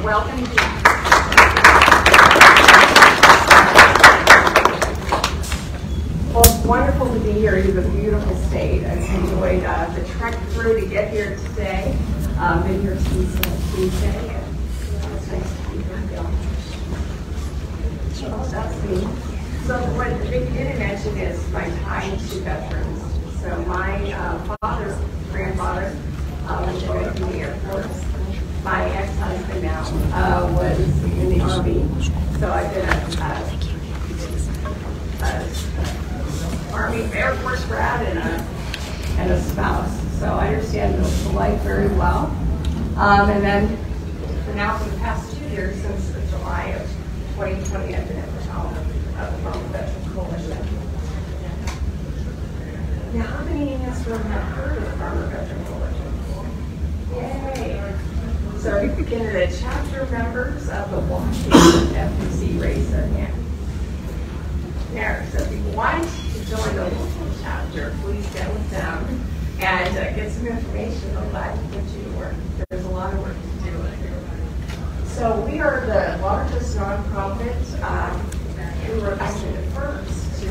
Welcome, Jack. Well, it's wonderful to be here. You have a beautiful state. I've enjoyed the trek through to get here today. Been here since Tuesday, and it's nice to be here. Oh, that's me. So what they didn't mention is my tie to veterans. So my father's grandfather was joined in the Air Force. My ex-husband now was in the Army. So I've been Army Air Force grad and a spouse. So I understand the life very well. And then for now, for the past 2 years, since July of 2020, I've been at the helm of the Farmer Veterans Coalition. Now, how many in this room have heard of the Farmer Veterans Coalition? Yay! So can the chapter members of the Washington FPC raise their hand? There. So if you want to join the local chapter, please get with them and get some information. I'm glad to put you to work. There's a lot of work to do. So we are the largest nonprofit. We were actually the first to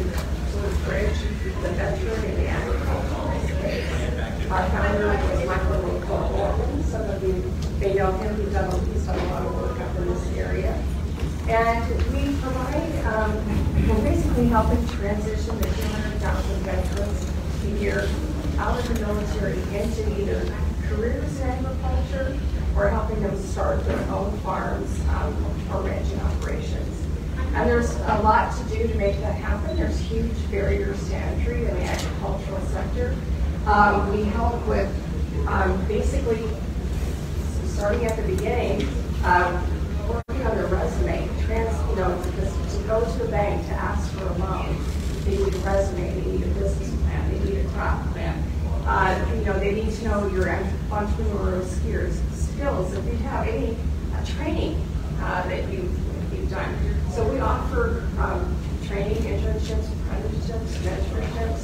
bridge the veteran and the agricultural space. Our founder was Michael Roane. Some of you may know him. He's done a lot of work up in this area. And we provide, we're basically helping transition the 200,000 veterans a year out of the military into either careers in agriculture or helping them start their own farms or ranching operations. And there's a lot to do to make that happen. There's huge barriers to entry in the agricultural sector. We help with basically starting at the beginning, working on their resume, to go to the bank to ask for a loan. They need a resume, they need a business plan, they need a crop plan. They need to know your entrepreneurial skills. If you have any training that you've done. So we offer training, internships, apprenticeships, mentorships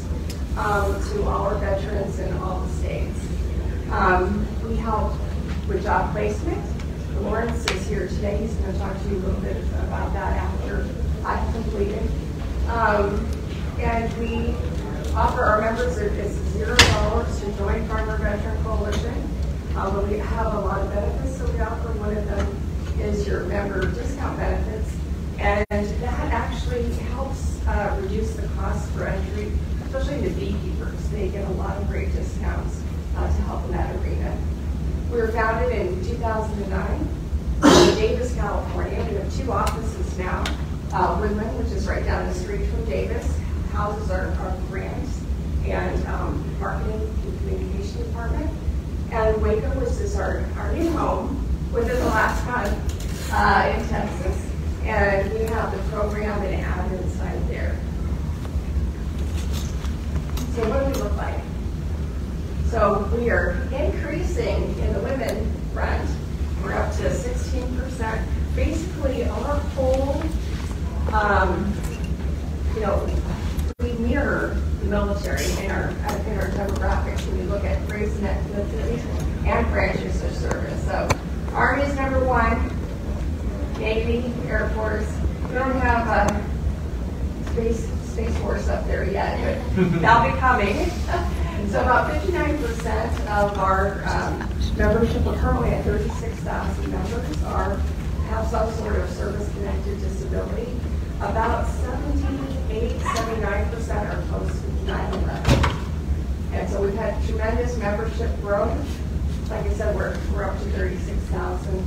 to all our veterans in all the states. We help with job placement. Lawrence is here today. He's going to talk to you a little bit about that after I've completed. And we offer our members, it's $0 to join Farmer Veteran Coalition. But we have a lot of benefits, so we offer one of them is your member discount benefits. And that actually helps reduce the cost for entry, especially the beekeepers. They get a lot of great discounts to help in that arena. We were founded in 2009 in Davis, California. We have 2 offices now. Woodland, which is right down the street from Davis, houses our grants and marketing and communication department. And Waco, which is our new home within the last month in Texas. And we have the program and ad inside there. So what do we look like? So we are increasing in the women front. We're up to 16%. Basically, our whole, we mirror the military in our demographics when we look at race and ethnicity and branches of service. So Army's #1, Navy, Air Force. We don't have Space Force up there yet, but that'll be coming. So about 59% of our membership, we're currently at 36,000 members, have some sort of service-connected disability. About 79% are post 9/11. And so we've had tremendous membership growth. Like I said, we're up to 36,000.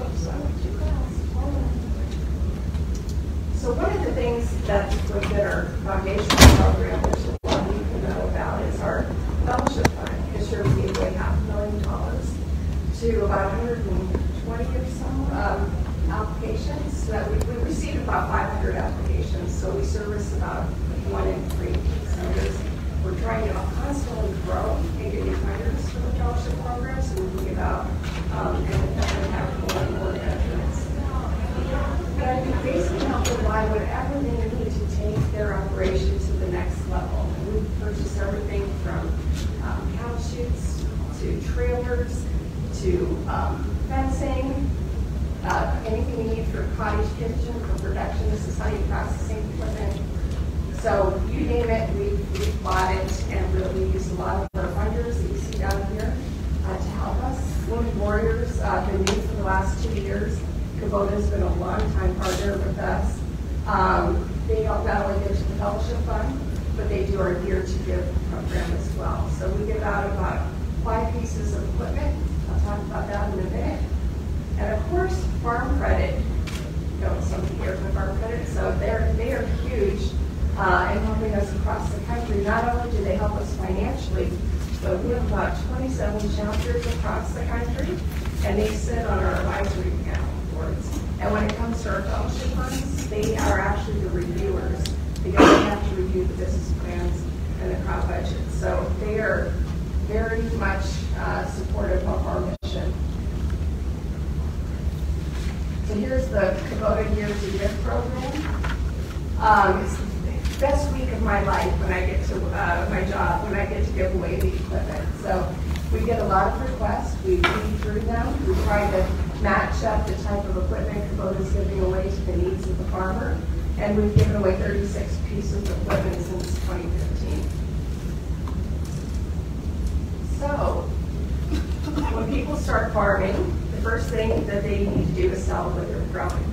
Oops, I went too fast. Hold on. So one of the things that within our foundational program, which a lot of you can know about, is our fellowship fund. This year we gave away $500,000 to about 120 or so applications. So that we received about 500 applications. So we service about 1 in 3. So we're trying to constantly grow and get new funders for the fellowship program. So we can give out and have more veterans. And we basically help them buy whatever they need to take their operation to the next level. And we purchase everything from cow chutes to trailers trailers, to fencing, anything you need for cottage kitchen, for production. This is how you processing equipment. So you name it, we've bought it, and we use a lot of our funders that you see down here to help us. Wounded Warriors been new for the last 2 years. Kubota's been a long-time partner with us. They don't not only give to the fellowship fund, but they do our Gear to Give program as well. So we give out about 5 pieces of equipment. I'll talk about that in a minute. And of course, farm credit. You know, some of you hear from farm credit, so they are huge in helping us across the country. Not only do they help us financially, but we have about 27 chapters across the country, and they sit on our advisory panel boards. And when it comes to our fellowship funds, they are actually the reviewers, because they have to review the business plans and the crop budget. So they are very much supportive of our mission. So here's the Kubota Gear to Give program. It's the best week of my life when I get to my job, when I get to give away the equipment. So we get a lot of requests. We read through them. We try to match up the type of equipment Kubota's giving away to the needs of the farmer. And we've given away 36 pieces of equipment since 2015. So when people start farming, the first thing that they need to do is sell what they're growing.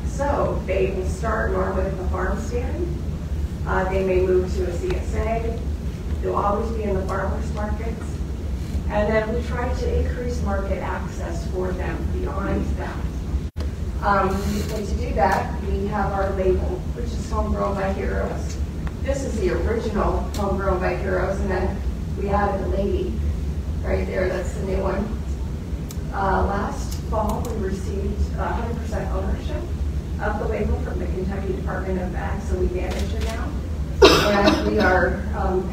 So they will start normally at the farm stand. They may move to a CSA. They'll always be in the farmers markets. And then we try to increase market access for them beyond that. To do that, we have our label, which is Homegrown by Heroes. This is the original Homegrown by Heroes, and then we added a lady right there. That's the new one. Last fall, we received 100% ownership of the label from the Kentucky Department of Ag, so we manage it now. And we are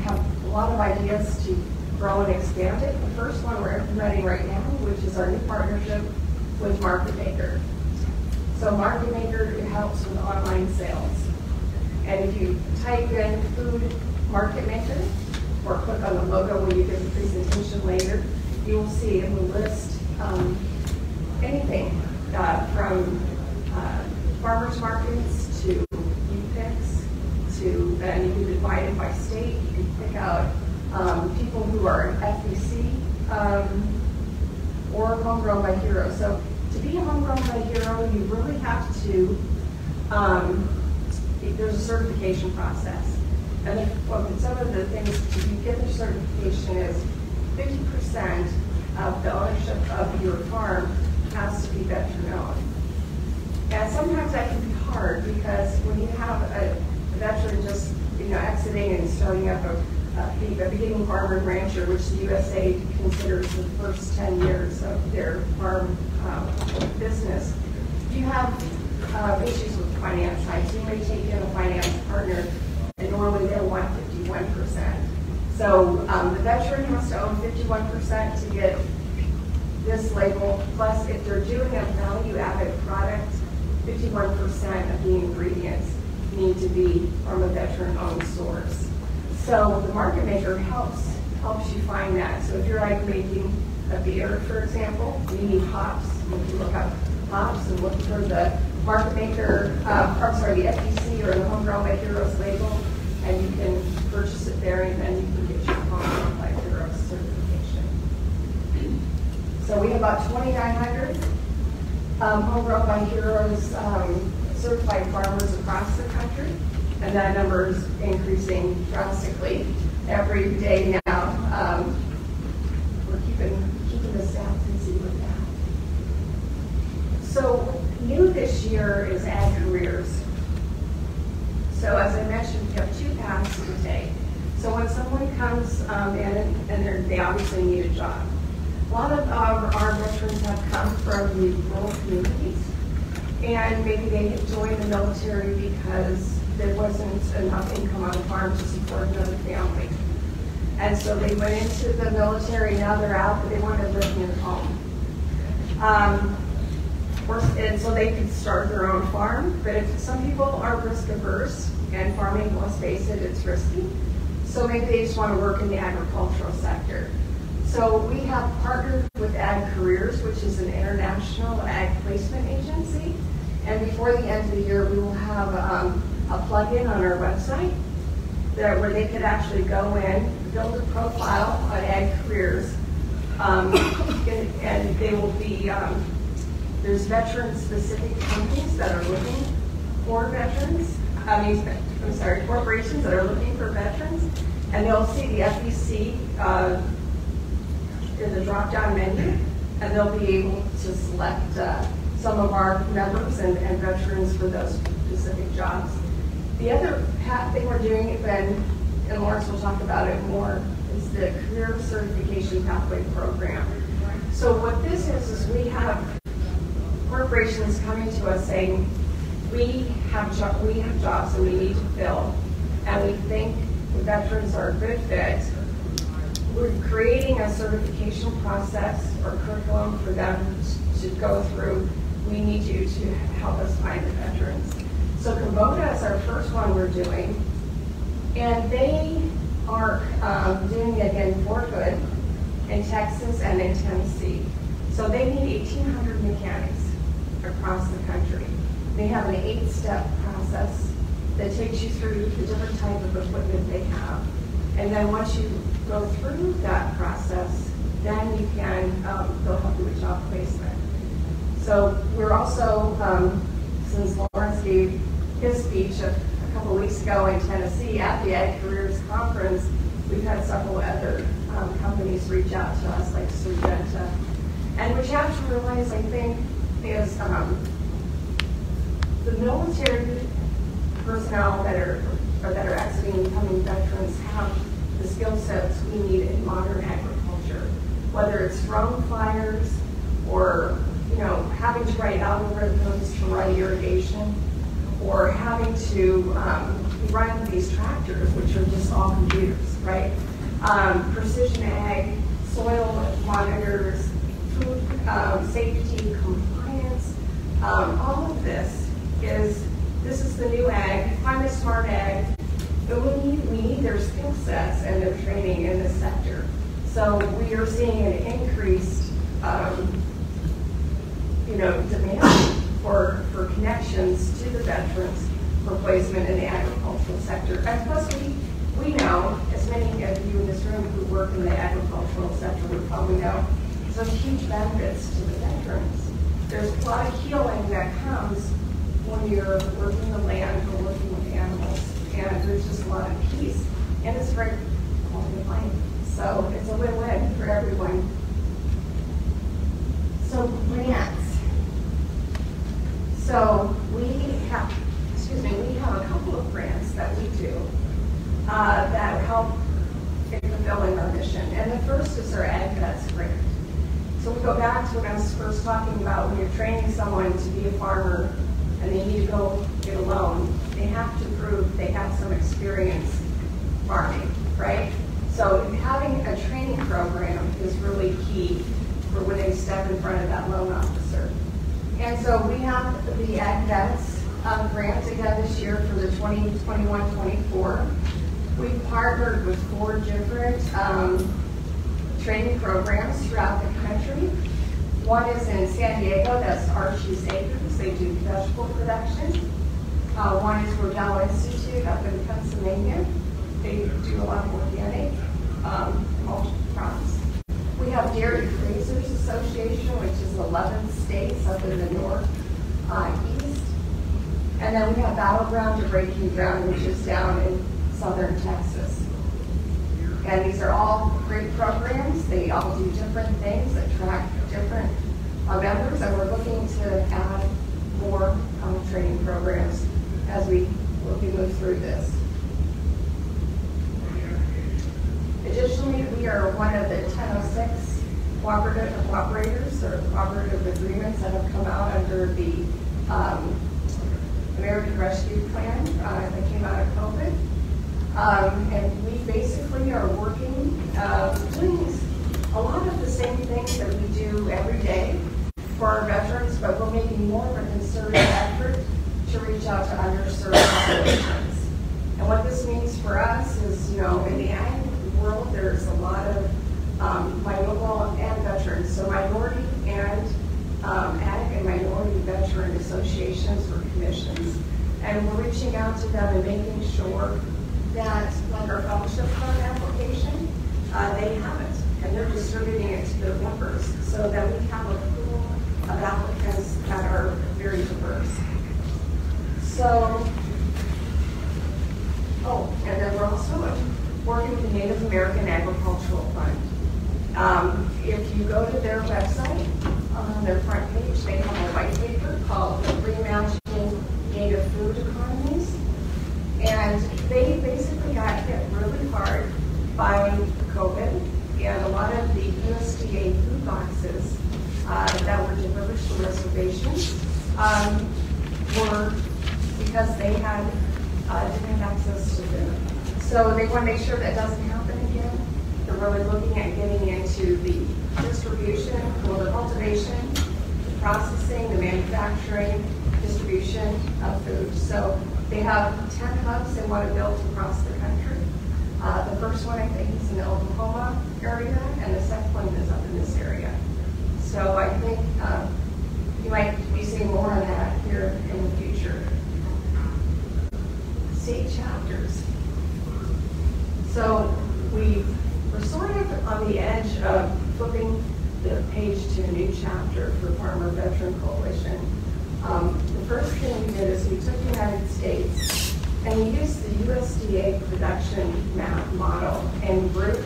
have a lot of ideas to grow and expand it. The first one we're implementing right now, which is our new partnership with Market Maker. So Market Maker, it helps with online sales. And if you type in food Market Maker, or click on the logo when you get the presentation later, you will see it will list anything from farmers markets to meat picks to, and you can divide it by state. You can pick out people who are FBC or Homegrown by Hero. So to be a Homegrown by Hero, you really have to, there's a certification process. And some of the things to get the certification is 50% of the ownership of your farm has to be veteran owned. And sometimes that can be hard because when you have a veteran just exiting and starting up a beginning farmer and rancher, which the USA considers the first 10 years of their farm business, you have issues with the finance side. So you may take in a finance partner, and normally they'll want 51%. So the veteran has to own 51% to get this label. Plus, if they're doing a value-added product, 51% of the ingredients need to be from a veteran-owned source. So the Market Maker helps you find that. So if you're like making a beer, for example, you need hops. You can look up hops and look for the Market Maker, the FBC or the Homegrown by Heroes label, and you can purchase it there, and then you can get your Homegrown by Heroes certification. So we have about 2,900 Homegrown by Heroes certified farmers across the country, and that number is increasing drastically every day now. We're keeping the staff busy with that. So new this year is Ag Careers. So as I mentioned, we have 2 paths to take. So when someone comes in and they obviously need a job, a lot of our veterans have come from the rural communities, and maybe they had joined the military because there wasn't enough income on the farm to support another family. And so they went into the military, now they're out, but they want to live near home. And so they could start their own farm, but if some people are risk averse, and farming, let's face it, it's risky. So maybe they just want to work in the agricultural sector. So we have partnered with Ag Careers, which is an international ag placement agency. And before the end of the year, we will have a plug-in on our website where they could actually go in, build a profile on Ag Careers, and they will be, there's veteran-specific companies that are looking for veterans. Corporations that are looking for veterans, and they'll see the FEC in the drop-down menu, and they'll be able to select some of our members and veterans for those specific jobs. The other thing we're doing, and Lawrence will talk about it more, is the Career Certification Pathway Program. So what this is we have corporations coming to us saying, we have jobs that we need to fill, and we think the veterans are a good fit. We're creating a certification process or curriculum for them to go through. We need you to help us find the veterans. So Kubota is our first one we're doing, and they are doing it in Fort Hood, in Texas, and in Tennessee. So they need 1,800 mechanics across the country. They have an 8-step process that takes you through the different type of equipment they have. And then once you go through that process, then you can, they'll help you with job placement. So we're also, since Lawrence gave his speech a couple weeks ago in Tennessee at the Ag Careers Conference, we've had several other companies reach out to us, like Surgenta. And what you have to realize, I think, is the military personnel that are exiting and becoming veterans have the skill sets we need in modern agriculture, whether it's drone flyers or having to write algorithms to run irrigation, or having to run these tractors, which are just all computers, right? Precision ag, soil monitors, food safety, compliance, all of this is the new ag, climate smart ag, but we need their skill sets and their training in this sector. So we are seeing an increased demand for connections to the veterans for placement in the agricultural sector. And plus we know, as many of you in this room who work in the agricultural sector would probably know, there's huge benefits to the veterans. There's a lot of healing that comes when you're working the land or working with animals, and there's just a lot of peace, and it's very quality of life. So it's a win-win for everyone. So grants. So we have a couple of grants that we do that help in fulfilling our mission. And the first is our Etiquettes Grant. So we go back to what I was first talking about when you're training someone to be a farmer and they need to go get a loan, they have to prove they have some experience farming, right? So having a training program is really key for when they step in front of that loan officer. And so we have the Etiquettes Grant again this year for the 2021-24. We've partnered with 4 different training programs throughout the country. One is in San Diego, that's Archie's Acres. They do vegetable production. One is Roane Institute up in Pennsylvania. They do a lot of organic multi-crops. We have Dairy Raisers Association, which is 11 states up in the north east. And then we have Battleground to Breaking Ground, which is down in southern Texas. And these are all great programs. They all do different things, attract different members, and we're looking to add more training programs as we move through this. Additionally, we are one of the 1006 cooperators or cooperative agreements that have come out under the American Rescue Plan that came out of COVID. And we basically are working, doing a lot of the same things that we do every day for our veterans, but we're making more of a concerted effort to reach out to underserved populations. And what this means for us is, in the ag world, there's a lot of minority and ag and minority veteran associations or commissions. And we're reaching out to them and making sure that, like our fellowship card application, they have it, and they're distributing it to their members so that we have a pool of applicants that are very diverse. So, and then we're also working with the Native American Agricultural Fund. If you go to their website, on their front page, they have a white paper called Rematching Native Food Economies. And they basically got hit really hard by COVID, and a lot of the USDA food boxes that were delivered to reservations were because they had didn't have access to food. So they want to make sure that doesn't happen again. They're really looking at getting into the distribution, or the cultivation, the processing, the manufacturing, distribution of food. So they have 10 hubs they want to build across the country. The first one, I think, is in the Oklahoma area, and the second one is up in this area. So I think you might be seeing more on that here in the future. State chapters. So we're sort of on the edge of flipping the page to a new chapter for Farmer Veteran Coalition. The first thing we did is we took the United States and we used the USDA production map model and grouped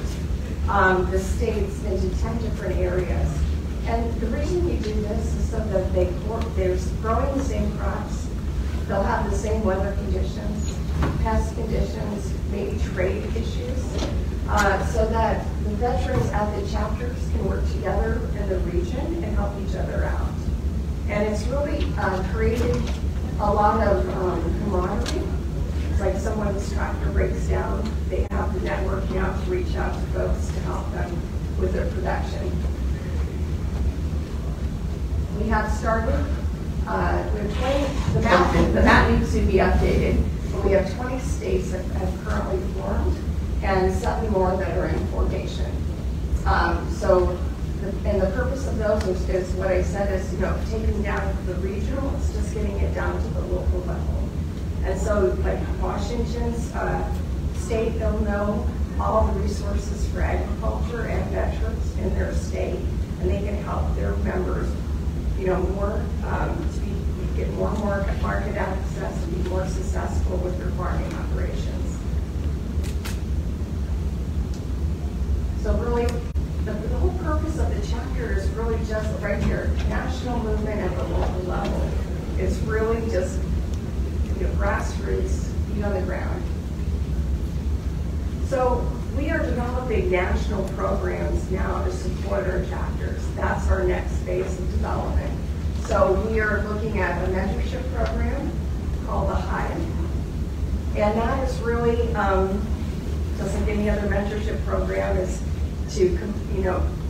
the states into 10 different areas. And the reason we do this is so that they're growing the same crops, they'll have the same weather conditions, pest conditions, maybe trade issues, so that the veterans at the chapters can work together in the region and help each other out. And it's really created a lot of camaraderie. It's like someone's tractor breaks down, they have the networking out to reach out to folks to help them with their production. We have started, we have 20, the map needs to be updated, but we have 20 states that have currently formed and 7 more that are in formation. And the purpose of those is what I said is, taking down the regional, it's just getting it down to the local level. And so, like Washington's state, they'll know all the resources for agriculture and veterans in their state, and they can help their members, more, get more market access and be more successful with their farming operations. So really, the whole purpose of the chapter is really just right here, national movement at the local level. It's really just grassroots, feet on the ground. So we are developing national programs now to support our chapters. That's our next phase of development. So we are looking at a mentorship program called the Hive. And that is really, just like any other mentorship program, is to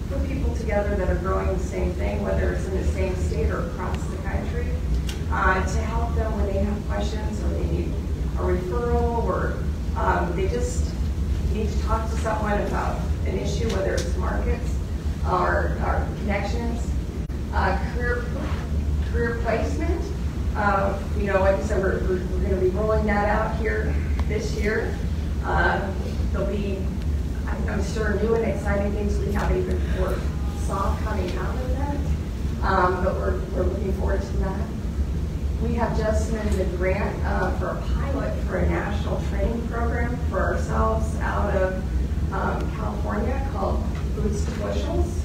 put people together that are growing the same thing, whether it's in the same state or across the country, to help them when they have questions or they need a referral or they just need to talk to someone about an issue, whether it's markets or connections, career placement. Like I said, we're going to be rolling that out here this year. There'll be, I'm sure, new and exciting things we haven't even saw coming out of that, but we're looking forward to that. We have just submitted a grant for a pilot for a national training program for ourselves out of California called Boots to Bushels.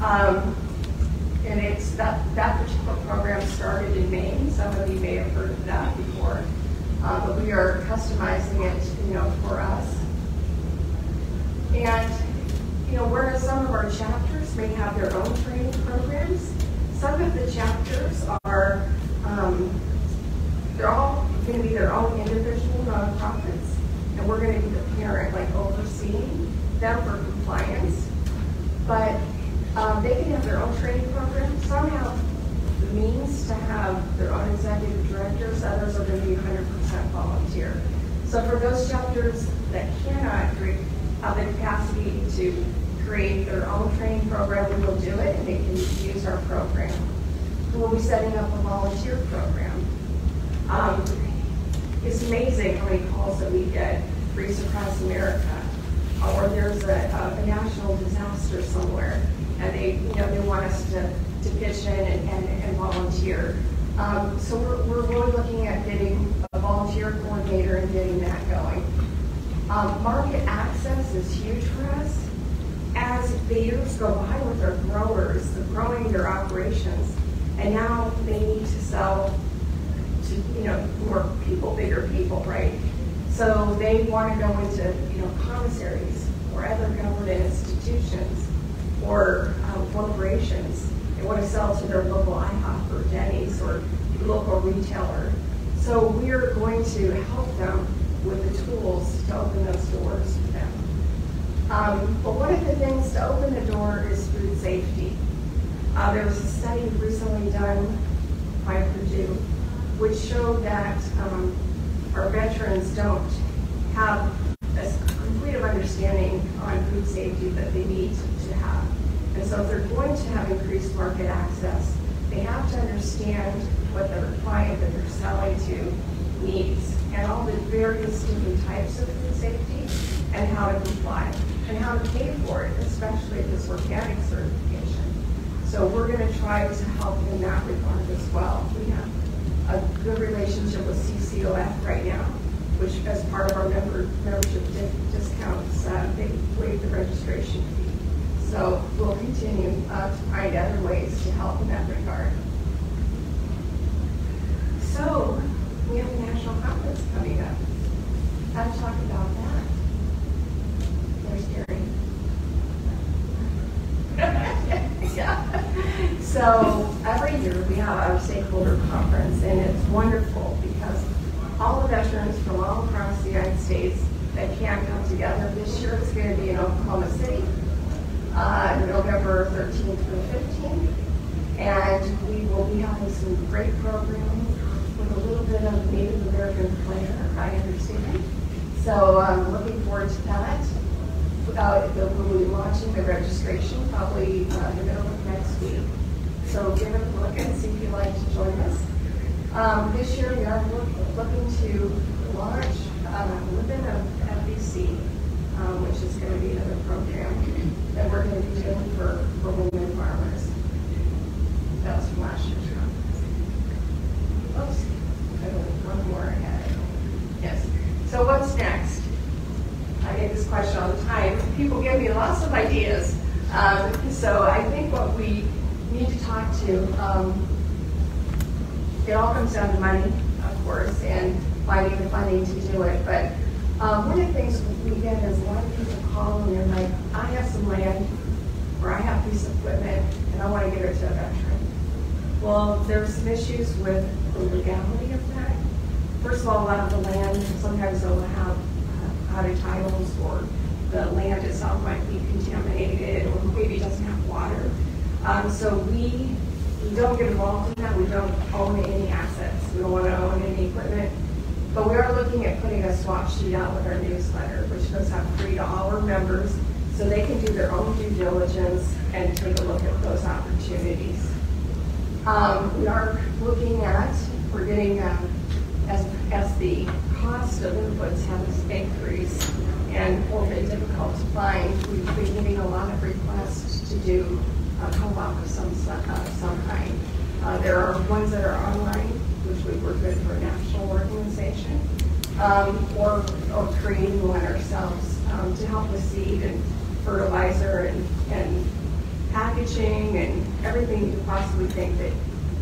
And it's that particular program started in Maine. Some of you may have heard of that before, but we are customizing it, for us. And whereas some of our chapters may have their own training programs, some of the chapters are they're all going to be their own individual nonprofits, and we're going to be the parent, overseeing them for compliance. But they can have their own training program. Some have the means to have their own executive directors. Others are going to be 100% volunteer. So for those chapters that cannot have the capacity to create their own training program, we will do it, and they can use our program. We'll be setting up a volunteer program. It's amazing how many calls that we get Reach Across America, or there's a national disaster somewhere, and they want us to pitch in and volunteer. So we're really looking at getting a volunteer coordinator and getting that going. Market access is huge for us. As the years go by with our growers, they're growing their operations, and now they need to sell to more people, bigger people, right? So they want to go into commissaries or other government institutions or corporations. They want to sell to their local IHOP or Denny's or local retailer. So we're going to help them with the tools to open those doors for them. But one of the things to open the door is food safety. There was a study recently done by Purdue which showed that our veterans don't have a complete understanding on food safety that they need to have. And so if they're going to have increased market access, they have to understand what their client that they're selling to needs and all the various different types of food safety and how to comply and how to pay for it, especially this organic certification. So we're going to try to help in that regard as well. We have a good relationship with CCOF right now, which as part of our membership discounts, they waive the registration fee. So we'll continue to find other ways to help in that regard. So we have a national conference coming up. How to talk about that? There's Gary. Yeah. So every year we have our Stakeholder Conference, and it's wonderful because all the veterans from all across the United States that can't come together. This year it's going to be in Oklahoma City, November 13th through 15th, and we will be having some great programs with a little bit of Native American flair, I understand. So I'm looking forward to that. We'll be launching the registration probably in the middle of next week. So give it a look and see if you'd like to join us. This year we are looking to launch within a FBC, which is going to be another program that we're going to be doing for women farmers. That was from last year's conference. Oops, one more ahead. Yes. So what's next? I get this question all the time. People give me lots of ideas. So I think what we need to talk to, it all comes down to money, of course, and finding the funding to do it. But one of the things we get is a lot of people call and they're like, I have some land or I have a piece of equipment and I want to give it to a veteran. Well, there's some issues with the legality of that. First of all, a lot of the land, sometimes they'll have out of titles, or the land itself might be contaminated, or maybe doesn't have water. So we don't get involved in that. We don't own any assets. We don't want to own any equipment. But we are looking at putting a swap sheet out with our newsletter, which goes out free to all our members, so they can do their own due diligence and take a look at those opportunities. We are looking at, we're getting, as the cost of inputs has increased and a little bit difficult to find, we've been getting a lot of requests to do co-op of some kind. There are ones that are online, which we work with for a national organization, or creating one ourselves to help with seed and fertilizer and packaging and everything you could possibly think that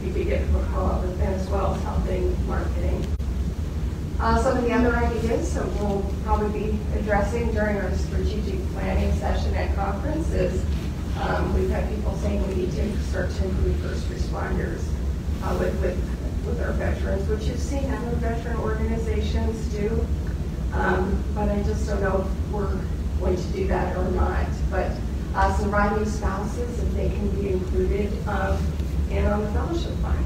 you could get from a co-op event, as well as helping marketing. Some of the other ideas that we'll probably be addressing during our strategic planning session at conference is we've had people saying we need to start to include first responders with our veterans, which you've seen other veteran organizations do, but I just don't know if we're going to do that or not. But surviving spouses, if they can be included in on the fellowship fund.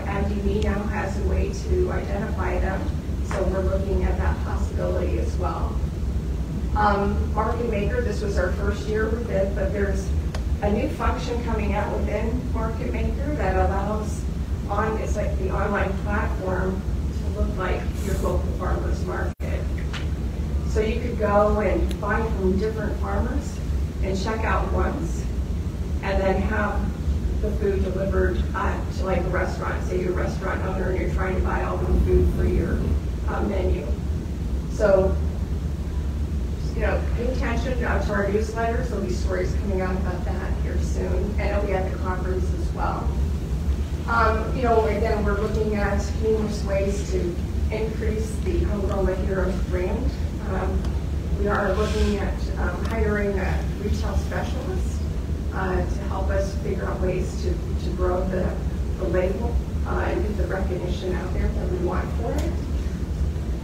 MDB now has a way to identify them, so we're looking at that possibility as well. Market Maker, this was our first year with it, but there's a new function coming out within Market Maker that allows it's like the online platform to look like your local farmer's market. So you could go and buy from different farmers and check out once, and then have the food delivered to like a restaurant. Say you're a restaurant owner and you're trying to buy all the food for your menu. So, pay attention to our newsletters. There'll be stories coming out about that here soon, and it'll be at the conference as well. Again, we're looking at numerous ways to increase the Homegrown Heroes brand. We are looking at hiring a retail specialist to help us figure out ways to grow the label and get the recognition out there that we want for it.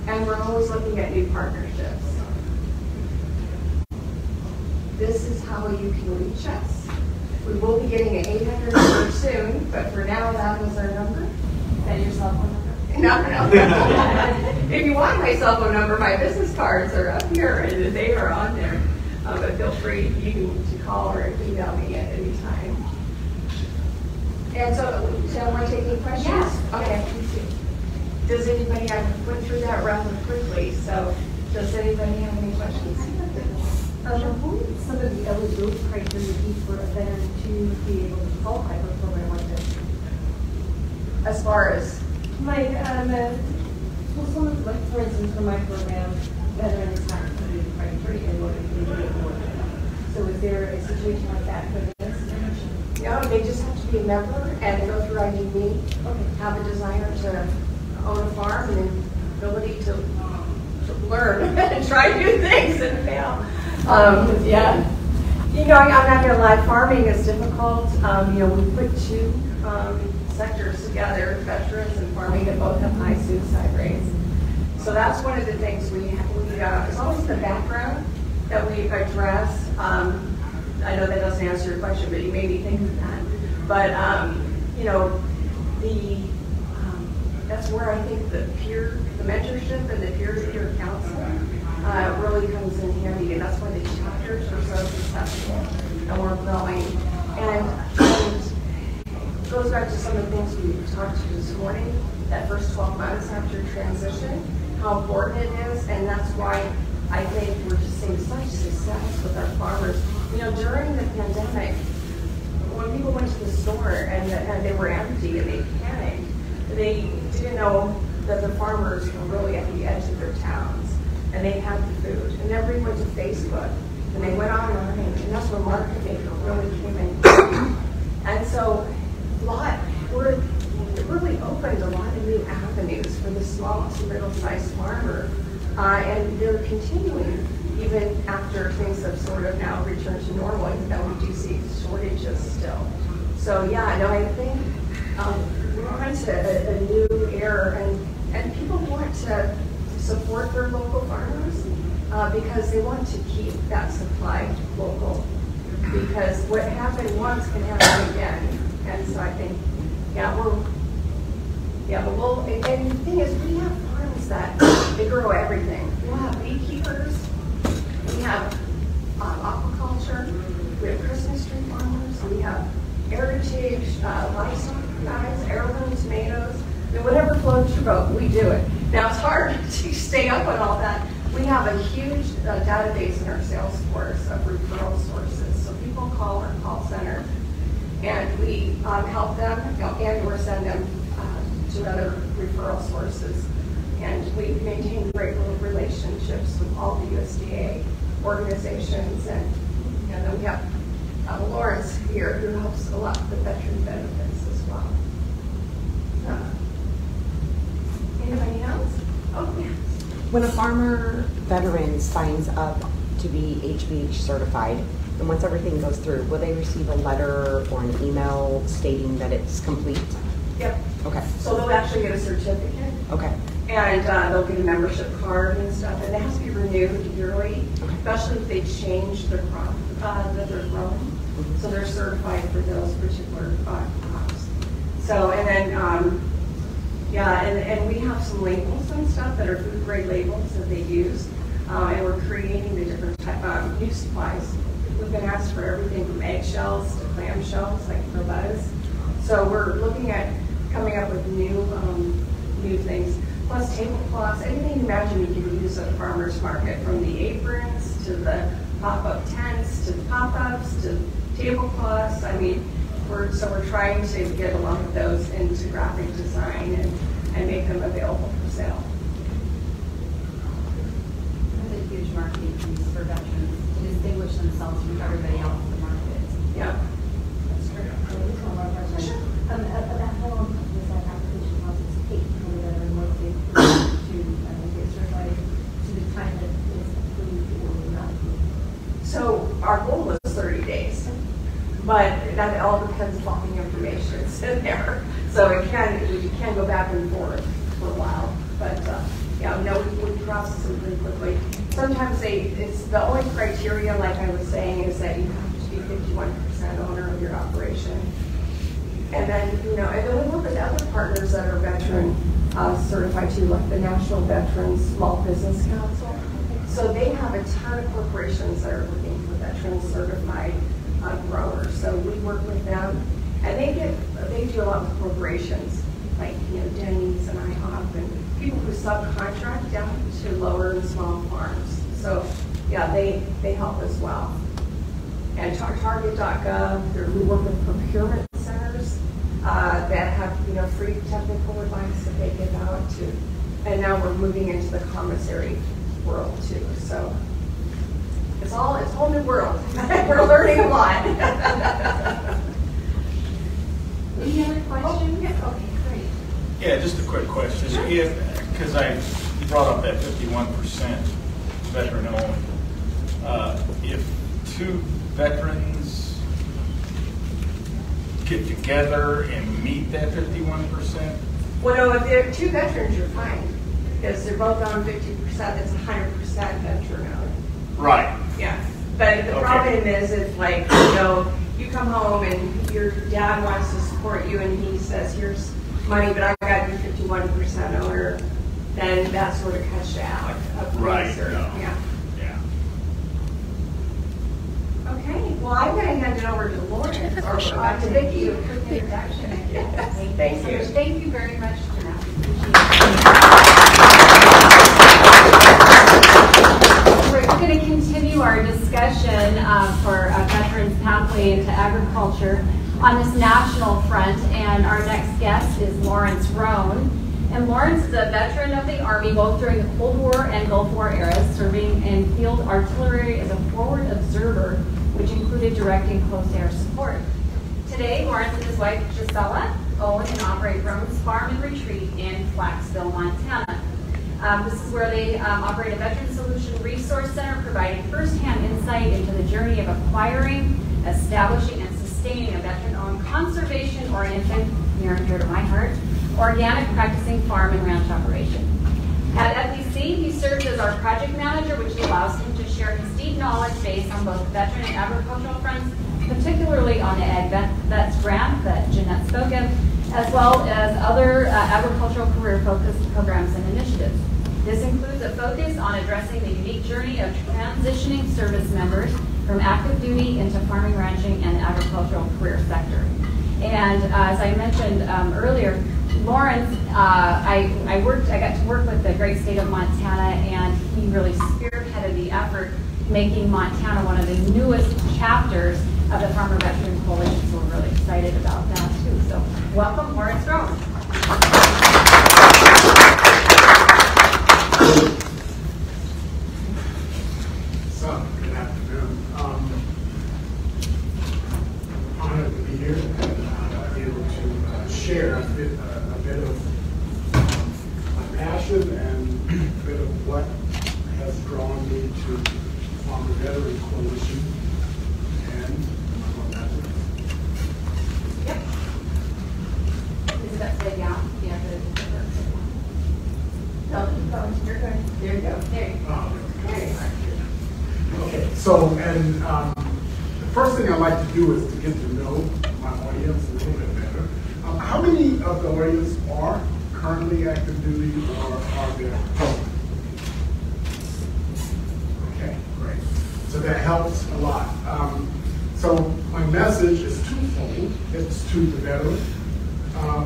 And we're always looking at new partnerships. This is how you can reach us. We will be getting an 800 number soon, but for now, that was our number. Is that your cell phone number? No. If you want my cell phone number, my business cards are up here, and they are on there. But feel free to call or email me at any time. And so, shall I take any questions? Yes. Okay. Does anybody went through that rather quickly? So, does anybody have any questions? What would some of the eligibility criteria be for a veteran to be able to qualify for a program like this? As far as? Like, for instance, for my program, veterans have to meet the criteria in order to get more. So is there a situation like that for this? No, they just have to be a member and go through IDB, have a desire to own a farm and an ability to learn and try new things and fail. Yeah. I'm not going to lie, farming is difficult. We put two sectors together, veterans and farming, that both have high suicide rates. So that's one of the things it's always the background that we address. I know that doesn't answer your question, but you made me think of that. But, that's where I think the mentorship and the peer-to-peer counseling really comes in handy, and that's why the chapters are so successful and we're growing. And it goes back to some of the things we talked to this morning, that first 12 months after transition, how important it is, and that's why I think we're just seeing such success with our farmers. During the pandemic, when people went to the store and they were empty and they panicked, they didn't know that the farmers were really at the edge of their towns, and they had the food. And everybody went to Facebook, and they went online, and that's where Market Maker really came in. And so, it really opened a lot of new avenues for the small to middle-sized farmer, and they're continuing even after things have sort of now returned to normal, even though we do see shortages still. So I think we're on to a new era, and people want to support their local farmers because they want to keep that supply local. Because what happened once can happen again, and so I think, and the thing is, we have farms that they grow everything. We'll have beekeepers, we have aquaculture, we have Christmas tree farmers, we have heritage livestock guys, heirloom tomatoes. Whatever floats your boat, we do it. Now, it's hard to stay up on all that. We have a huge database in our sales force of referral sources. So people call our call center, and we help them and or send them to other referral sources. And we maintain great relationships with all the USDA organizations. And then we have Lawrence here, who helps a lot with veteran benefits as well. Anybody else? Oh, yes. When a farmer veteran signs up to be HBH certified, and once everything goes through, will they receive a letter or an email stating that it's complete? Yep. Okay. So they'll actually get a certificate. Okay. And they'll get a membership card and stuff, and it has to be renewed yearly, especially if they change their crop that they're growing. Mm-hmm. So they're certified for those particular crops. So, and then, and we have some labels and stuff that are food grade labels that they use. and we're creating the different new supplies. We've been asked for everything from eggshells to clam shells, like for Buzz. So we're looking at coming up with new things. Plus tablecloths, anything you imagine you can use at a farmer's market, from the aprons to the pop-up tents to the pop-ups to tablecloths. I mean, we're trying to get a lot of those into graphic design and make them available for sale. That's a huge marketing piece for veterans to distinguish themselves from everybody else in the market. Yeah. That's great. One more question. Sure. About how long does that application process take from the veteran working to get certified to the time that it's approved or not approved? So our goal is 30 days, but that all depends on the information that's in there. So we can go back and forth for a while, but yeah, no, we process them pretty quickly. Sometimes it's the only criteria, like I was saying, is that you have to be 51% owner of your operation. And then, and then we work with other partners that are veteran certified too, like the National Veterans Small Business Council. So they have a ton of corporations that are looking for veteran certified growers. So we work with them, and they do a lot with corporations, like Denny's and IHOP, and people who subcontract down to lower and small farms. So yeah, they help as well. And Target.gov, we work with procurement centers that have free technical advice that they give out to. And now we're moving into the commissary world too. So it's a whole new world. We're learning a lot. Any other questions? Yeah. Okay, great. Yeah, just a quick question. Because you brought up that 51% veteran owned. If two veterans get together and meet that 51%? Well, no, if there are two veterans, you're fine. Because they're both on 50%, that's 100% veteran owned. Right. Yeah. But the problem is if, like, you come home and your dad wants to support you and he says, here's money, but I got you 51% owner, then that sort of cuts you out of the Right. racer. No. Yeah. Yeah. Okay. Well, I'm going to hand it over to Lauren. Or back to Vicki. A quick introduction. Thank you. Thank you very much, Jeanette. We're going to continue our discussion for a Veterans Pathway into Agriculture on this national front, and our next guest is Lawrence Roane. And Lawrence is a veteran of the Army, both during the Cold War and Gulf War eras, serving in field artillery as a forward observer, which included directing close air support. Today, Lawrence and his wife, Gisela, own and operate Roane's Farm and Retreat in Flaxville, Montana. This is where they operate a Veteran Solution Resource Center, providing firsthand insight into the journey of acquiring, establishing, and sustaining a veteran-owned, conservation-oriented, near and dear to my heart, organic practicing farm and ranch operation. At FEC, he serves as our project manager, which allows him to share his deep knowledge base on both veteran and agricultural fronts, particularly on the Etiquettes Grant that Jeanette spoke of, as well as other agricultural career-focused programs and initiatives. This includes a focus on addressing the unique journey of transitioning service members from active duty into farming, ranching, and agricultural career sector. And as I mentioned earlier, Lawrence, I got to work with the great state of Montana, and he really spearheaded the effort, making Montana one of the newest chapters of the Farmer Veteran Coalition. So we're really excited about that too. So welcome, Lawrence Roane. So, good afternoon. Honored to be here and be able to share a bit of my passion and a bit of what has drawn me to the Farmer Veteran Coalition and Yep. Is that say down? Yeah, no, you're good. There you go. There you go. There you are. Okay, so, and the first thing I'd like to do is to get to know my audience a little bit better. How many of the audience are currently active duty or are there? that helps a lot. So my message is twofold. It's to the veteran,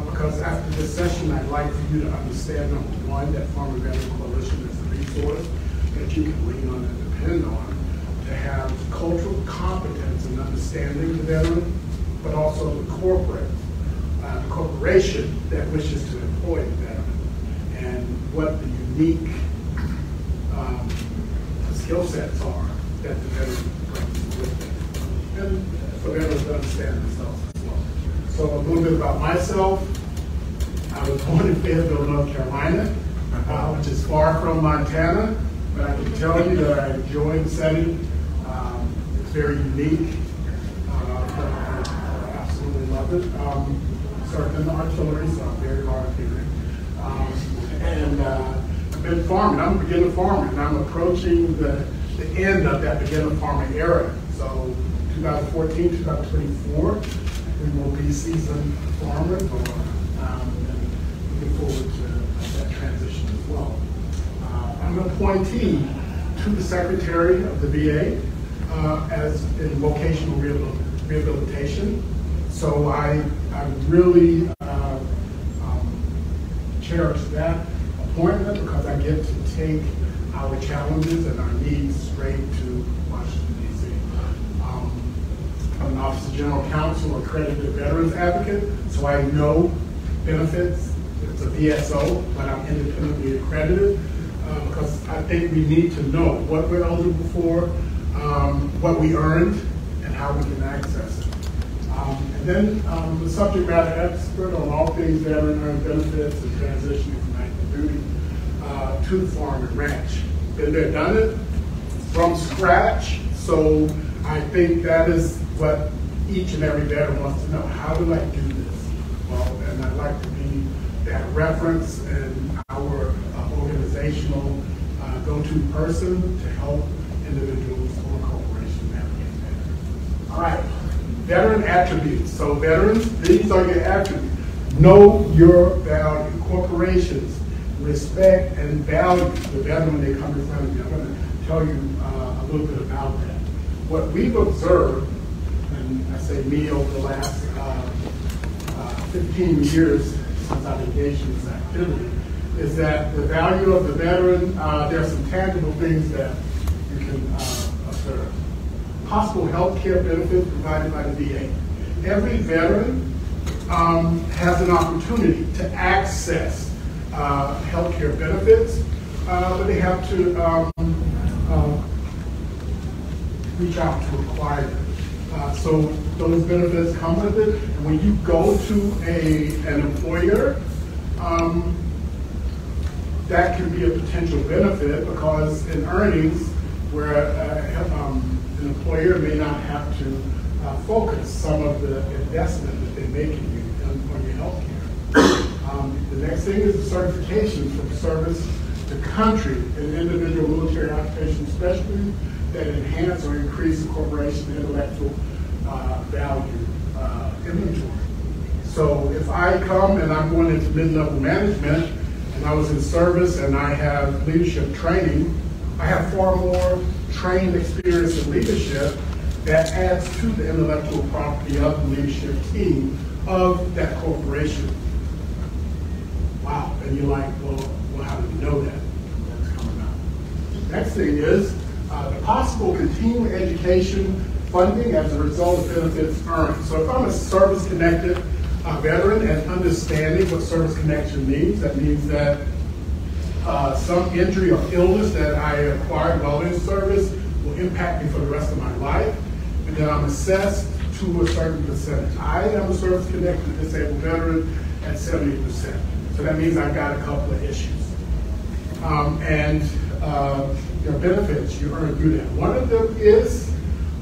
because after this session, I'd like for you to understand, number one, that Farmer Veteran Coalition is a resource that you can lean on and depend on to have cultural competence in understanding the veteran, but also the corporation that wishes to employ the veteran, and what the unique skill sets are that the veteran brings with them, and for veterans to understand themselves as well. So a little bit about myself. I was born in Fayetteville, North Carolina, which is far from Montana, but I can tell you that I enjoy the setting. It's very unique. I absolutely love it. Served in the artillery, so I'm very hard of hearing. And I've been farming. I'm a beginner farmer, and I'm approaching the end of that beginner farming era. So 2014, 2024, we will be seasoned farmers, and looking forward to that transition as well. I'm an appointee to the Secretary of the VA as in vocational rehabilitation. So I really cherish that appointment because I get to take our challenges and our needs straight to Washington, D.C. I'm an Office of General Counsel, accredited veterans advocate, so I know benefits. It's a VSO, but I'm independently accredited because I think we need to know what we're eligible for, what we earned, and how we can access it. And then the subject matter expert on all things veteran earned benefits and transitioning from active duty to the farm and ranch. Been there, done it from scratch. So I think that is what each and every veteran wants to know. How do I do this? Well, and I'd like to be that reference and our organizational go-to person to help individuals or corporations navigate that. All right. Veteran attributes. So veterans, these are your attributes. Know your value. Corporations respect and value the veteran when they come in front of you. I'm going to tell you a little bit about that. What we've observed, and I say me over the last 15 years since I've engaged in this activity, is that the value of the veteran, there are some tangible things that you can observe. Possible health care benefits provided by the VA. Every veteran has an opportunity to access health care benefits, but they have to reach out to acquire them. So those benefits come with it, and when you go to an employer, that can be a potential benefit because in earnings, where an employer may not have to focus some of the investment that they make in you on your health care. The next thing is the certification from service to country in individual military occupation specialties that enhance or increase the corporation's intellectual value inventory. So if I come and I'm going into mid-level management and I was in service and I have leadership training, I have far more trained experience in leadership that adds to the intellectual property of the leadership team of that corporation. Wow, and you're like, well how do we know that? That's coming out. Next thing is the possible continuing education funding as a result of benefits earned. So if I'm a service-connected veteran and understanding what service connection means, that means that some injury or illness that I acquired while in service will impact me for the rest of my life, and then I'm assessed to a certain percentage. I am a service-connected disabled veteran at 70%. So that means I've got a couple of issues. Your benefits, you earn through that. One of them is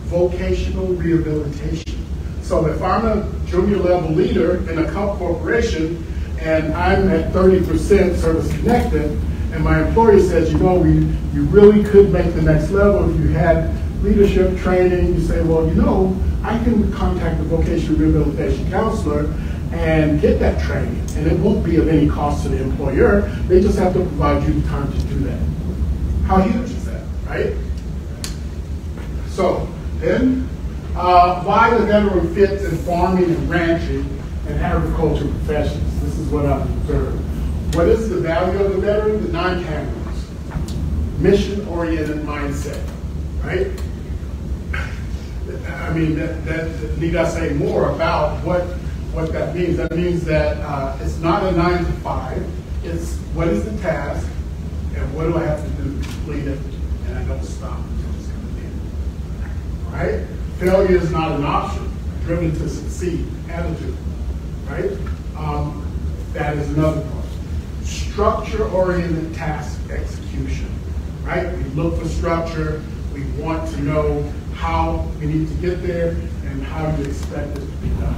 vocational rehabilitation. So if I'm a junior level leader in a corporation and I'm at 30% service connected, and my employer says, you know, you really could make the next level if you had leadership training, you say, well, you know, I can contact the vocational rehabilitation counselor and get that training, and it won't be of any cost to the employer. They just have to provide you the time to do that. How huge is that, right? So then, why the veteran fits in farming and ranching and agriculture professions. This is what I've observed. What is the value of the veteran? The 9 categories. Mission-oriented mindset, right? I mean, that need I say more about what that means? That means that it's not a 9 to 5. It's what is the task and what do I have to do to complete it, and I don't stop until it's completed. Right? Failure is not an option. Driven to succeed. Attitude. Right? That is another part. Structure-oriented task execution. Right? We look for structure. We want to know how we need to get there and how you expect it to be done.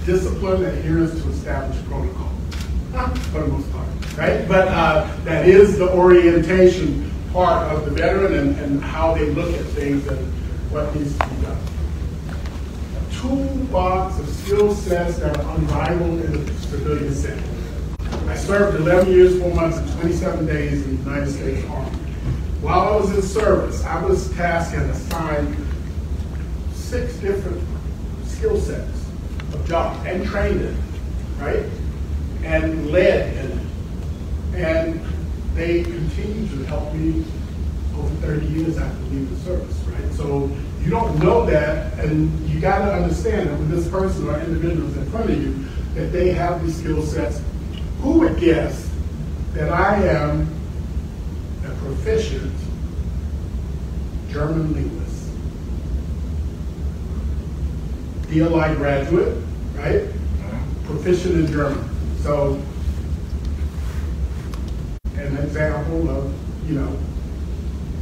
Discipline, adherence to established protocol, for the most part, right? But that is the orientation part of the veteran and how they look at things and what needs to be done. A toolbox of skill sets that are unrivaled in the civilian setting. I served 11 years, 4 months, and 27 days in the United States Army. While I was in service, I was tasked and assigned 6 different skill sets of jobs and trained in it, right? And led in it. And they continue to help me over 30 years after leaving the service, right? So you don't know that, and you got to understand that with this person or individuals in front of you, that they have these skill sets. Who would guess that I am a proficient German linguist? DLI graduate, right? Proficient in German. So, an example of,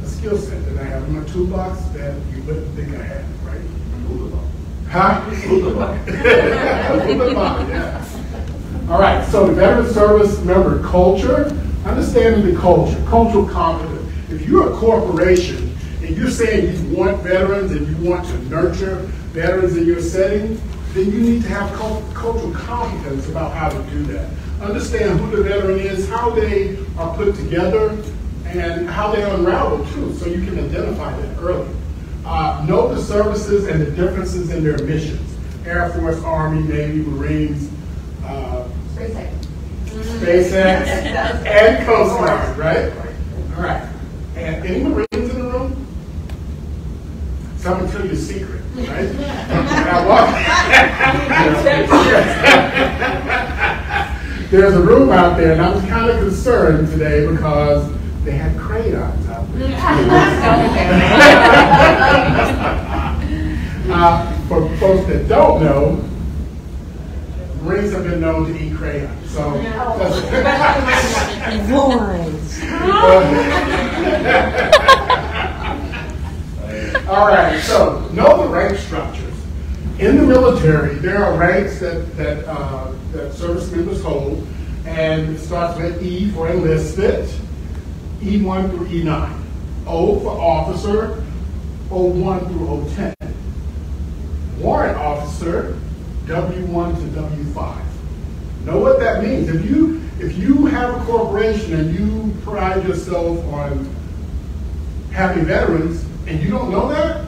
a skill set that I have in my toolbox that you wouldn't think I had, right? Huh? Yeah. All right, so the veteran service member culture, understanding the culture, cultural competence. If you're a corporation and you're saying you want veterans and you want to nurture veterans in your setting, then you need to have cultural competence about how to do that. Understand who the veteran is, how they are put together, and how they unravel too, so you can identify that early. Know the services and the differences in their missions. Air Force, Army, Navy, Marines, SpaceX, and Coast Guard, right? All right. And any Marines in the room? Someone tell you a secret, right? There's a room out there, and I was kind of concerned today because they had crayons out there. For folks that don't know, Marines have been known to eat crayons. So, Lawrence. All right, so know the rank structures. In the military, there are ranks that service members hold, and it starts with E for enlisted, E1 through E9, O for officer, O1 through O10. Warrant officer, W1 to W5. Know what that means. If you have a corporation and you pride yourself on having veterans and you don't know that,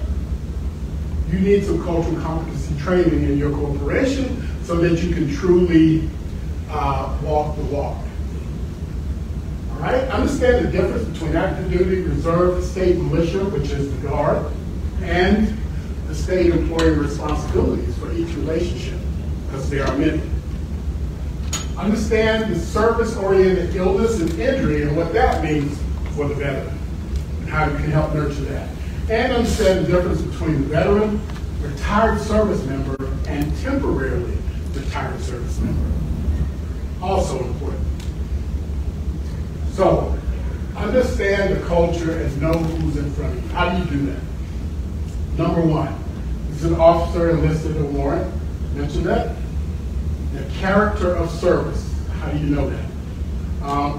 you need some cultural competency training in your corporation so that you can truly walk the walk. All right? Understand the difference between active duty, reserve, state militia, which is the Guard, and the state employee responsibilities for each relationship, because there are many. Understand the service-oriented illness and injury and what that means for the veteran, and how you can help nurture that. And understand the difference between the veteran, retired service member, and temporarily retired service member. Also important. So, understand the culture and know who's in front of you. How do you do that? Number 1, is an officer enlisted or warrant? Mention that. The character of service. How do you know that?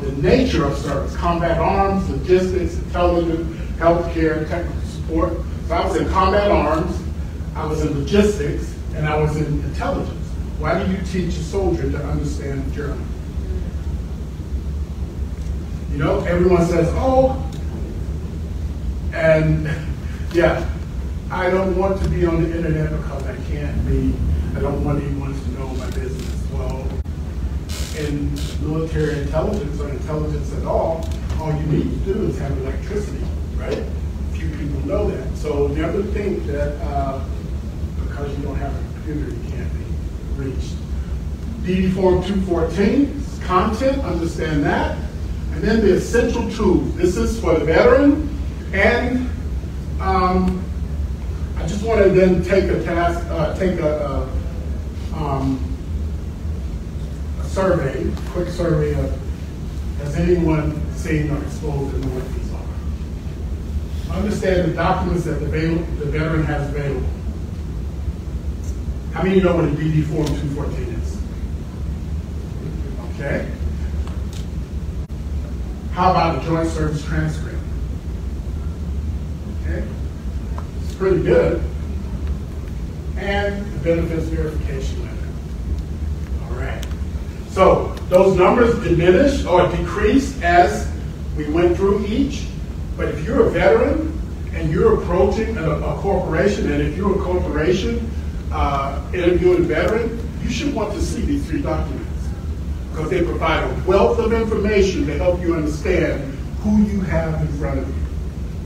The nature of service. Combat arms, logistics, intelligence, healthcare, technical support. So I was in combat arms, I was in logistics, and I was in intelligence. Why do you teach a soldier to understand German? Everyone says, oh, and Yeah, I don't want to be on the internet because I can't be. I don't want anyone to know my business. Well, in military intelligence or intelligence at all you need to do is have electricity, right? Few people know that. So never think that because you don't have a computer, you can't be reached. DD Form 214 is content, understand that. And then the essential tools. This is for the veteran, and I just want to then take a task, survey, quick survey of, has anyone seen or exposed and know what these are? Understand the documents that the veteran has available. How many know what a DD Form 214 is? Okay. How about a joint service transcript? Okay. It's pretty good. And the benefits verification letter. All right. So those numbers diminish or decrease as we went through each. But if you're a veteran and you're approaching a corporation, and if you're a corporation interviewing a veteran, you should want to see these 3 documents because they provide a wealth of information to help you understand who you have in front of you.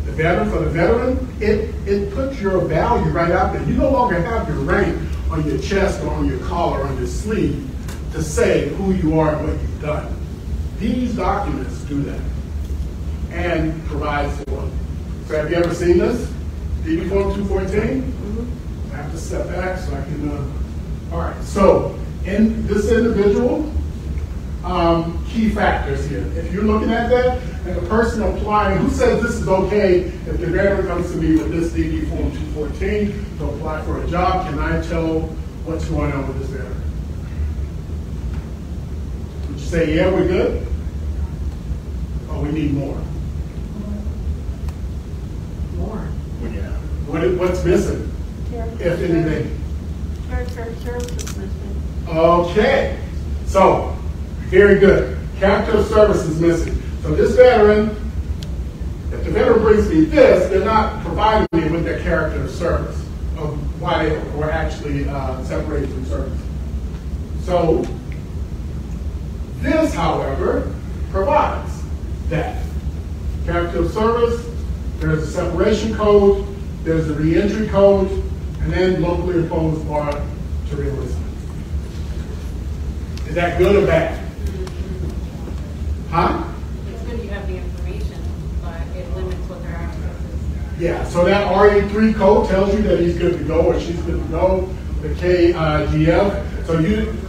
The veteran, for the veteran, it puts your value right out there. You no longer have your rank on your chest or on your collar or on your sleeve to say who you are and what you've done. These documents do that and provide for it. So have you ever seen this? DD Form 214? I have to step back so I can, all right. So in this individual, key factors here. If you're looking at that, and the person applying, who says this is okay if the veteran comes to me with this DD Form 214 to apply for a job, can I tell what's going on with this veteran? Would you say, yeah, we're good? Or we need more? More. Yeah. What's missing, if anything? Character of service is missing. Okay. So, very good. Character of service is missing. So this veteran, if the veteran brings me this, they're not providing me with their character of service of why they were actually separated from service. So this, however, provides that character of service. There's a separation code, there's a reentry code, and then locally opposed bar to reenlistment. Is that good or bad? Huh? It's good you have the information, but it limits what their access is. Yeah, so that RE3 code tells you that he's good to go or she's good to go, the KGF.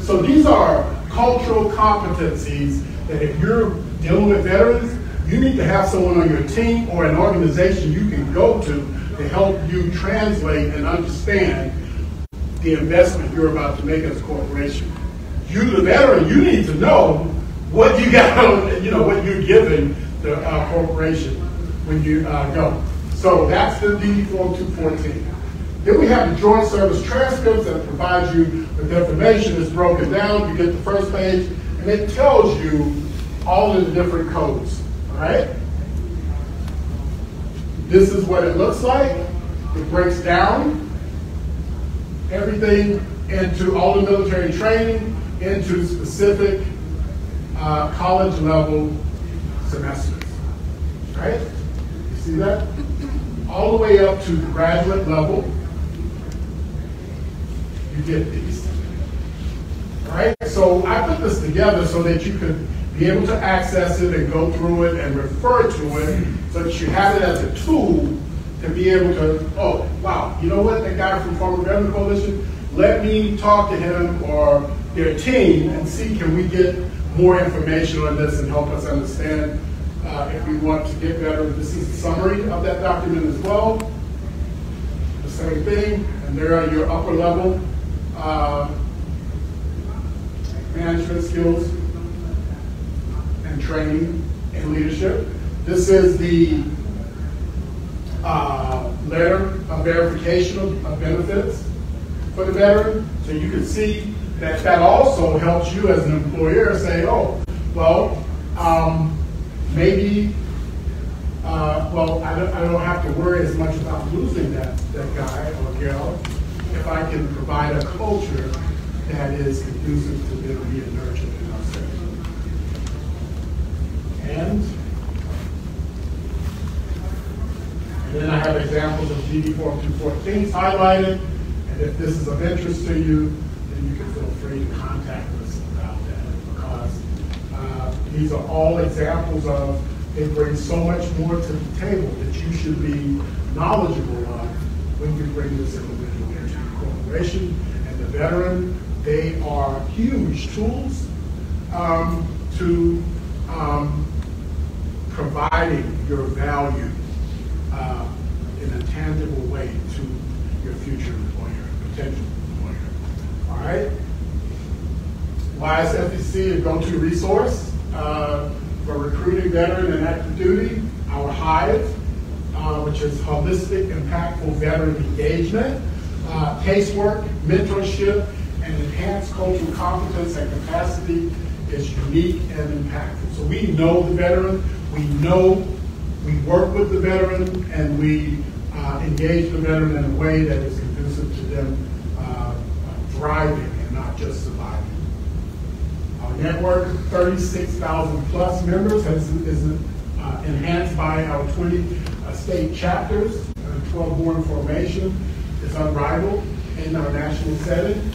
So these are cultural competencies that if you're dealing with veterans, you need to have someone on your team or an organization you can go to help you translate and understand the investment you're about to make as a corporation. You, the veteran, you need to know what you got on, what you're giving the corporation when you go. So that's the DD Form 214. Then we have the joint service transcripts that provide you with information that's broken down. You get the first page, and it tells you all of the different codes. All right? This is what it looks like. It breaks down everything into all the military training, into specific college level semesters. Right? You see that? All the way up to the graduate level, you get these. All right? So I put this together so that you could be able to access it and go through it and refer to it so that you have it as a tool to be able to, oh, wow, you know what, that guy from Former Veteran Coalition, let me talk to him or their team and see can we get more information on this and help us understand if we want to get better. This is the summary of that document as well. The same thing, and there are your upper level management skills and training and leadership. This is the letter of verification of benefits for the veteran. So you can see that that also helps you as an employer say, oh, well, maybe well, I don't have to worry as much about losing that guy or girl if I can provide a culture that is conducive to them being nurtured in our setting. And then I have examples of GD Form 214 highlighted, and if this is of interest to you, then you can feel free to contact us about that, because these are all examples of, they bring so much more to the table that you should be knowledgeable of when you bring this individual into the corporation. And the veteran, they are huge tools to providing your value in a tangible way to your future employer, potential employer. All right? YSFEC is a go-to resource for recruiting veteran and active duty. Our Hive, which is holistic, impactful veteran engagement, casework, mentorship, and enhanced cultural competence and capacity is unique and impactful. So we know the veteran, we work with the veteran, and we engage the veteran in a way that is conducive to them thriving and not just surviving. Our network, 36,000 plus members, is enhanced by our 20 state chapters. 12 board formation is unrivaled in our national setting.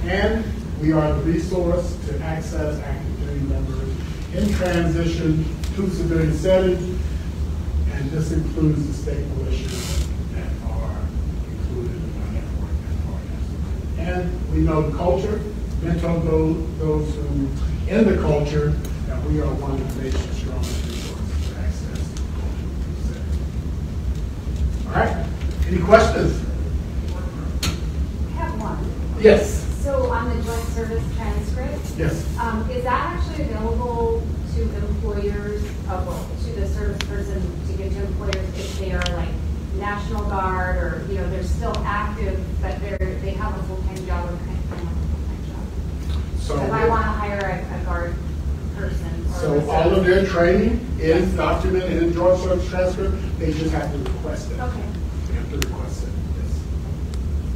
And we are the resource to access active duty members in transition to civilian settings. And this includes the state militias that are included in our network and partners. And we know the culture, mentor those who in the culture, that we are one of the nation's strongest resources to access the culture. All right, any questions? I have one. Yes. So on the joint service transcript, Yes. Is that actually available to employers, to the service person to give to employers if they are like National Guard or, they're still active, but they have a full-time job or kind of a full-time job? So if I want to hire a guard person. So all of their training is documented in joint service transcript. They just have to request it. Okay. They have to request it. Yes.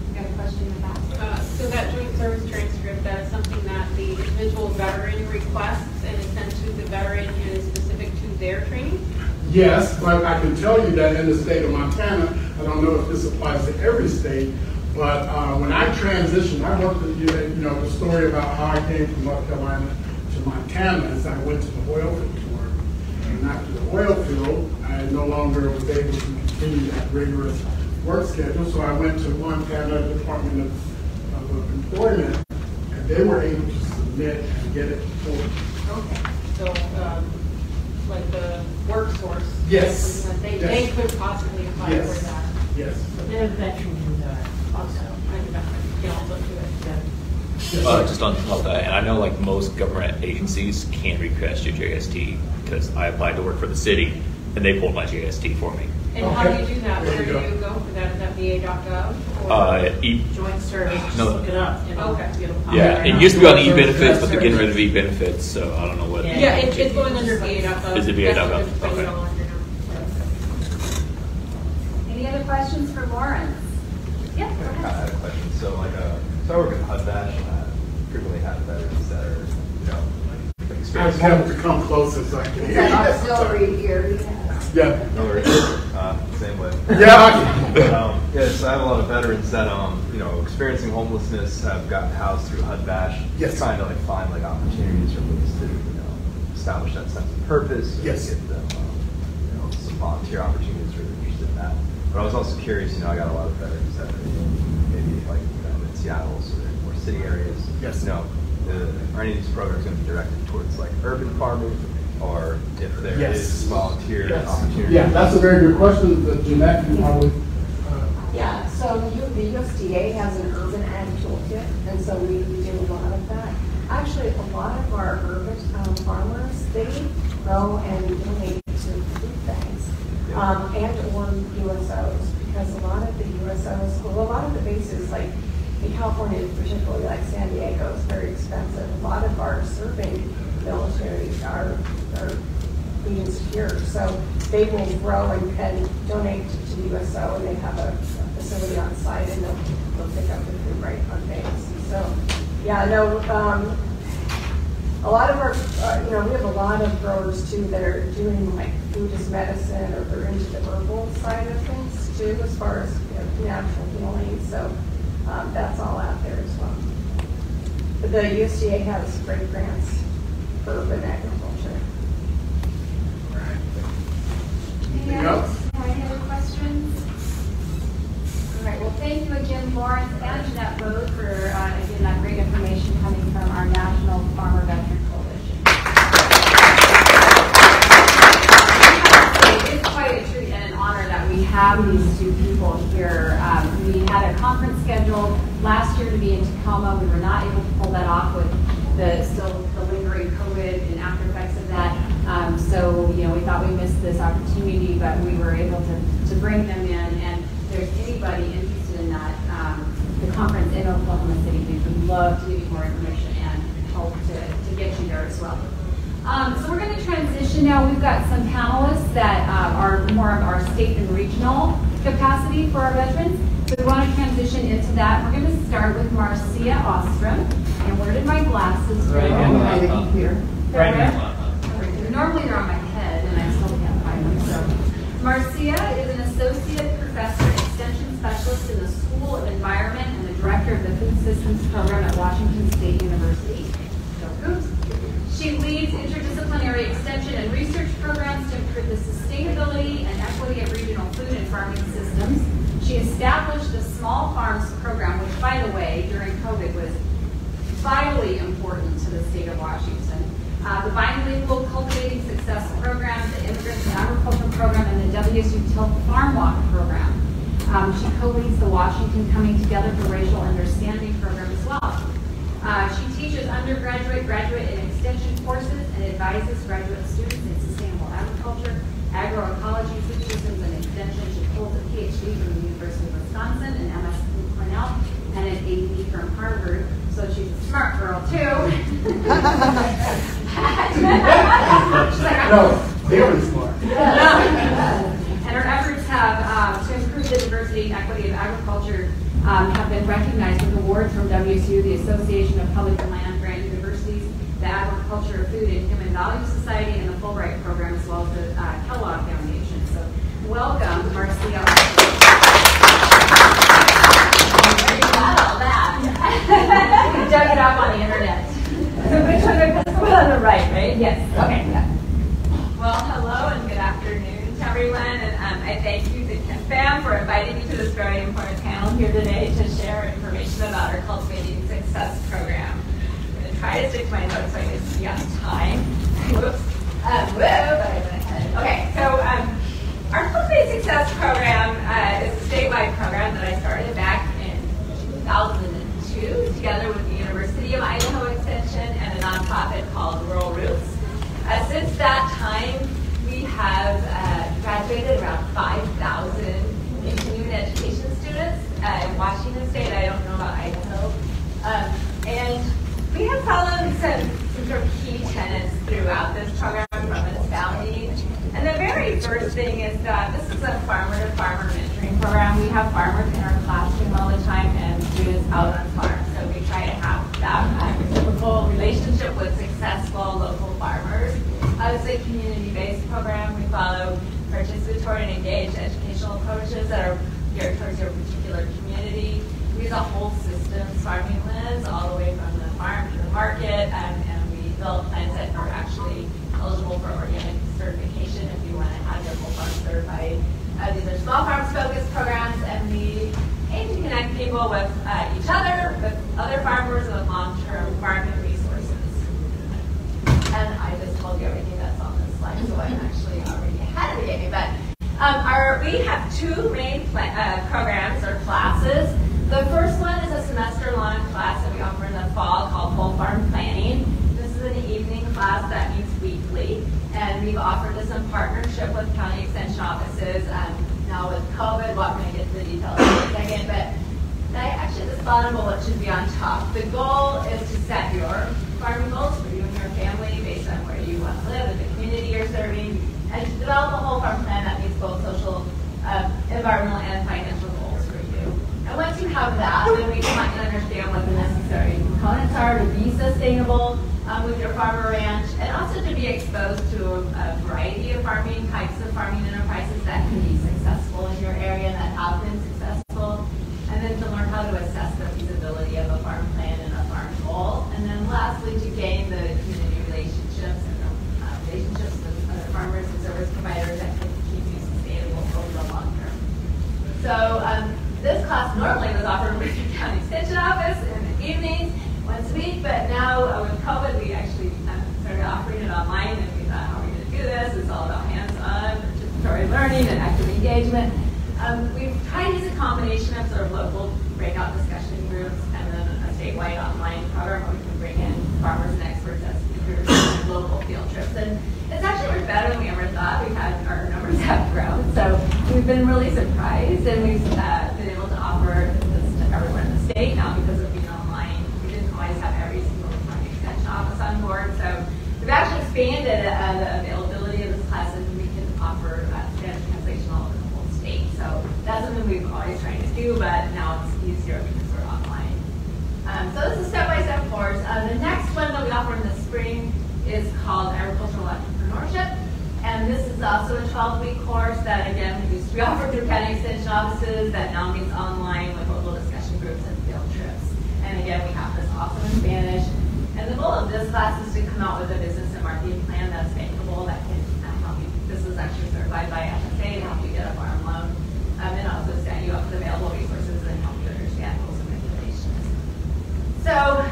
You got a question about that? So that joint service transcript, that is something that the individual veteran requests and is sent to the veteran and is specific to their training? Yes, but I can tell you that in the state of Montana, I don't know if this applies to every state, but when I transitioned, I worked with the story about how I came from North Carolina to Montana as I went to the oil field to work. And after the oil field, I no longer was able to continue that rigorous work schedule, so I went to Montana Department of Employment, and they were able to submit and get it forward. Okay. So, like the work source. Yes. They Yes. could possibly apply Yes. for that. Yes. They're veterans also. And veterans can also do it. Just on top of that, and I know like most government agencies can request your JST because I applied to work for the city and they pulled my JST for me. And how do Okay. you do that? There Where you do go. you go for that? Is that VA.gov? Joint service, just No. look it up. Okay. Yeah, it used to be on e-benefits, but they're getting rid of e-benefits, so I don't know what. Yeah, it's going under VA.gov. Is it VA.gov? That's what it's putting Okay. it all under now. Any other questions for Lawrence? Yeah, go I ahead. had a question. So I work at HUD-Bash, and I frequently have veterans that are, I just experiencing. have to come closer so I can hear you. auxiliary here. Yeah. No worries. Same way. Yeah. Yes, I have a lot of veterans that, experiencing homelessness have gotten housed through HUD-Bash. Yes. Trying to find opportunities or ways to, establish that sense of purpose. Or Yes. get them, some volunteer opportunities or they're interested in that. But I was also curious, I got a lot of veterans that are maybe in Seattle or city areas. Yes. Are any of these programs going to be directed towards urban farming, or if there Yes. is volunteer Yes. opportunity? Yeah, that's a very good question that Jeanette can probably. Yeah, so the USDA has an urban ag toolkit, and so we do a lot of that. Actually, a lot of our urban farmers, they grow and donate to food banks and or USOs, because a lot of the USOs, a lot of the bases, like in California, particularly like San Diego, is very expensive. A lot of our serving military are being secured. So they will grow and donate to the USO, and they have a facility on site, and they'll pick up the food right on base. So, yeah, no, a lot of our, we have a lot of growers too that are doing like food as medicine, or they're into the herbal side of things too, as far as natural healing. So that's all out there as well. But the USDA has great grants for urban agriculture. Any other questions? All right, well, thank you again, Lawrence and Jeanette Rose, for again that great information coming from our National Farmer Veteran Coalition. It's quite a treat and an honor that we have these two people here. We had a conference scheduled last year to be in Tacoma. We were not able to pull that off with the lingering COVID and after effects of that. So, we thought we missed this opportunity, but we were able to bring them in. And if there's anybody interested in that, the conference in Oklahoma City, we would love to give you more information and hope to get you there as well. So we're going to transition now. We've got some panelists that are more of our state and regional capacity for our veterans. So we want to transition into that. We're going to start with Marcia Ostrom. And where did my glasses go? Right here. Right here. Normally they're on my head, and I still can't find them. So, Marcia is an associate professor and extension specialist in the School of Environment and the director of the Food Systems Program at Washington State University. She leads interdisciplinary extension and research programs to improve the sustainability and equity of regional food and farming systems. She established the Small Farms Program, which, by the way, during COVID was vitally important to the state of Washington. The Bilingual Cultivating Success Program, the Immigrants in Agriculture Program, and the WSU Tilt Farm Walk Program. She co-leads the Washington Coming Together for Racial Understanding program as well. She teaches undergraduate, graduate, and extension courses and advises graduate students in sustainable agriculture, agroecology, food systems, and extension. She holds a PhD from the University of Wisconsin, an MS from Cornell, and an AD from Harvard. So she's a smart girl too. No, very smart. And her efforts have to improve the diversity and equity of agriculture have been recognized with awards from WSU, the Association of Public and Land Grant Universities, the Agriculture, Food, and Human Values Society, and the Fulbright Program, as well as the Kellogg Foundation. So welcome, Marcia. We dug it up on the internet. So which one is the one on the right, right? Yes. Okay. Yeah. Well, hello and good afternoon to everyone. And I thank you to KenFam for inviting me to this very important panel here today to share information about our Cultivating Success program. I'm going to try to stick to my notes so I can see on time. Whoops. But I went ahead. Okay, so our Cultivating Success program is a statewide program that I started back in 2002 together with the University of Idaho Extension and a nonprofit called Rural Roots. Since that time, we have graduated around 5,000 continuing education students in Washington State. I don't know about Idaho. And we have followed some sort of key tenets throughout this program from its founding. And the very first thing is that this is a farmer-to-farmer mentoring program. We have farmers in our classroom all the time and students out on farms. So we try to have that reciprocal relationship with successful local farmers. It's a community-based program. We follow participatory and engaged educational approaches that are geared towards your particular community. We use a whole systems farming lens all the way from the farm to the market, and we build plans that are actually eligible for organic certification if you want to have your whole farm certified. These are small farms focused programs, and we aim to connect people with each other, with other farmers, and with long-term farming resources. And I just told you everything that's on this slide, so I'm actually already ahead of the game. But we have two main programs or classes. The first one is a semester-long class that we offer in the fall called Whole Farm Planning. This is an evening class that meets weekly, and we've offered this in partnership with county extension offices. Now with COVID, well, I'm going to get to the details in a second, but actually this bottom bullet should be on top. The goal is to set your farming goals for you and your family based on where you want to live and the community you're serving, and to develop a whole farm plan that meets both social, environmental, and financial goals for you. And once you have that, then we can let you understand what the necessary components are to be sustainable with your farm or ranch, and also to be exposed to a variety of farming types of farming enterprises that can be successful in your area and that have been successful, and then to learn how to assess the feasibility of a farm plan and a farm goal, and then lastly to gain the community relationships and relationships with other farmers and service providers that can keep you sustainable over the long term. So this class normally was offered with your county extension office in the evenings, once a week, but now with COVID, we actually started offering it online, and we thought, how are we going to do this? It's all about hands-on, participatory learning, and active engagement. We've tried to use a combination of sort of local breakout discussion groups and then a statewide online program where we can bring in farmers and experts as speakers and local field trips. And it's actually worked better than we ever thought. Our numbers have grown, so we've been really surprised, and we've been able to offer this to everyone in the state now because of being online. We didn't always have every single county extension office on board, so we've actually expanded the availability of this class, and we can offer Spanish translation all over the whole state. So that's something we've always tried to do, but now it's easier because we're online. So this is step-by-step course. The next one that we offer in the spring is called Agricultural Entrepreneurship. And this is also a 12-week course that, again, used to be offered through county extension offices that now meets online with local discussion groups and field trips. And again, we have this also in Spanish. And the goal of this class is to come out with a business and marketing plan that's bankable, that can help you. This is actually certified by FSA to help you get a farm loan, and also set you up with available resources and help you understand rules and regulations. So,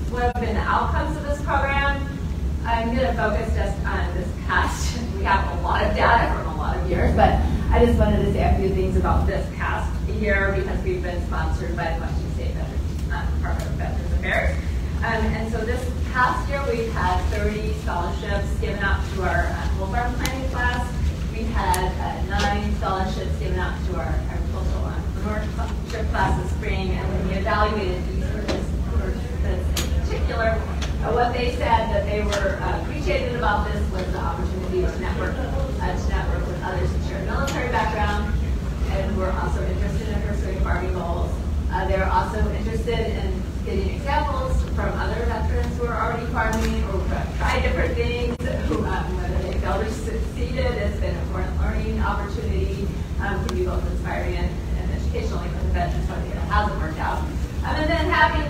what have been the outcomes of this program? I'm going to focus just on this past. We have a lot of data from a lot of years, but I just wanted to say a few things about this past year because we've been sponsored by the Washington State Department of Veterans Affairs. And so this past year, we've had 30 scholarships given out to our whole farm planning class. We've had 9 scholarships given out to our agricultural entrepreneurship class this spring, and when we evaluated these participants in particular, what they said that they were appreciated about this was the opportunity to network with others who share military background, and were also interested in pursuing farming goals. They were also interested in getting examples from other veterans who are already farming or who have tried different things, whether they failed or succeeded. It's been an important learning opportunity. Can be both inspiring and educational for the veterans whether it hasn't worked out. And then having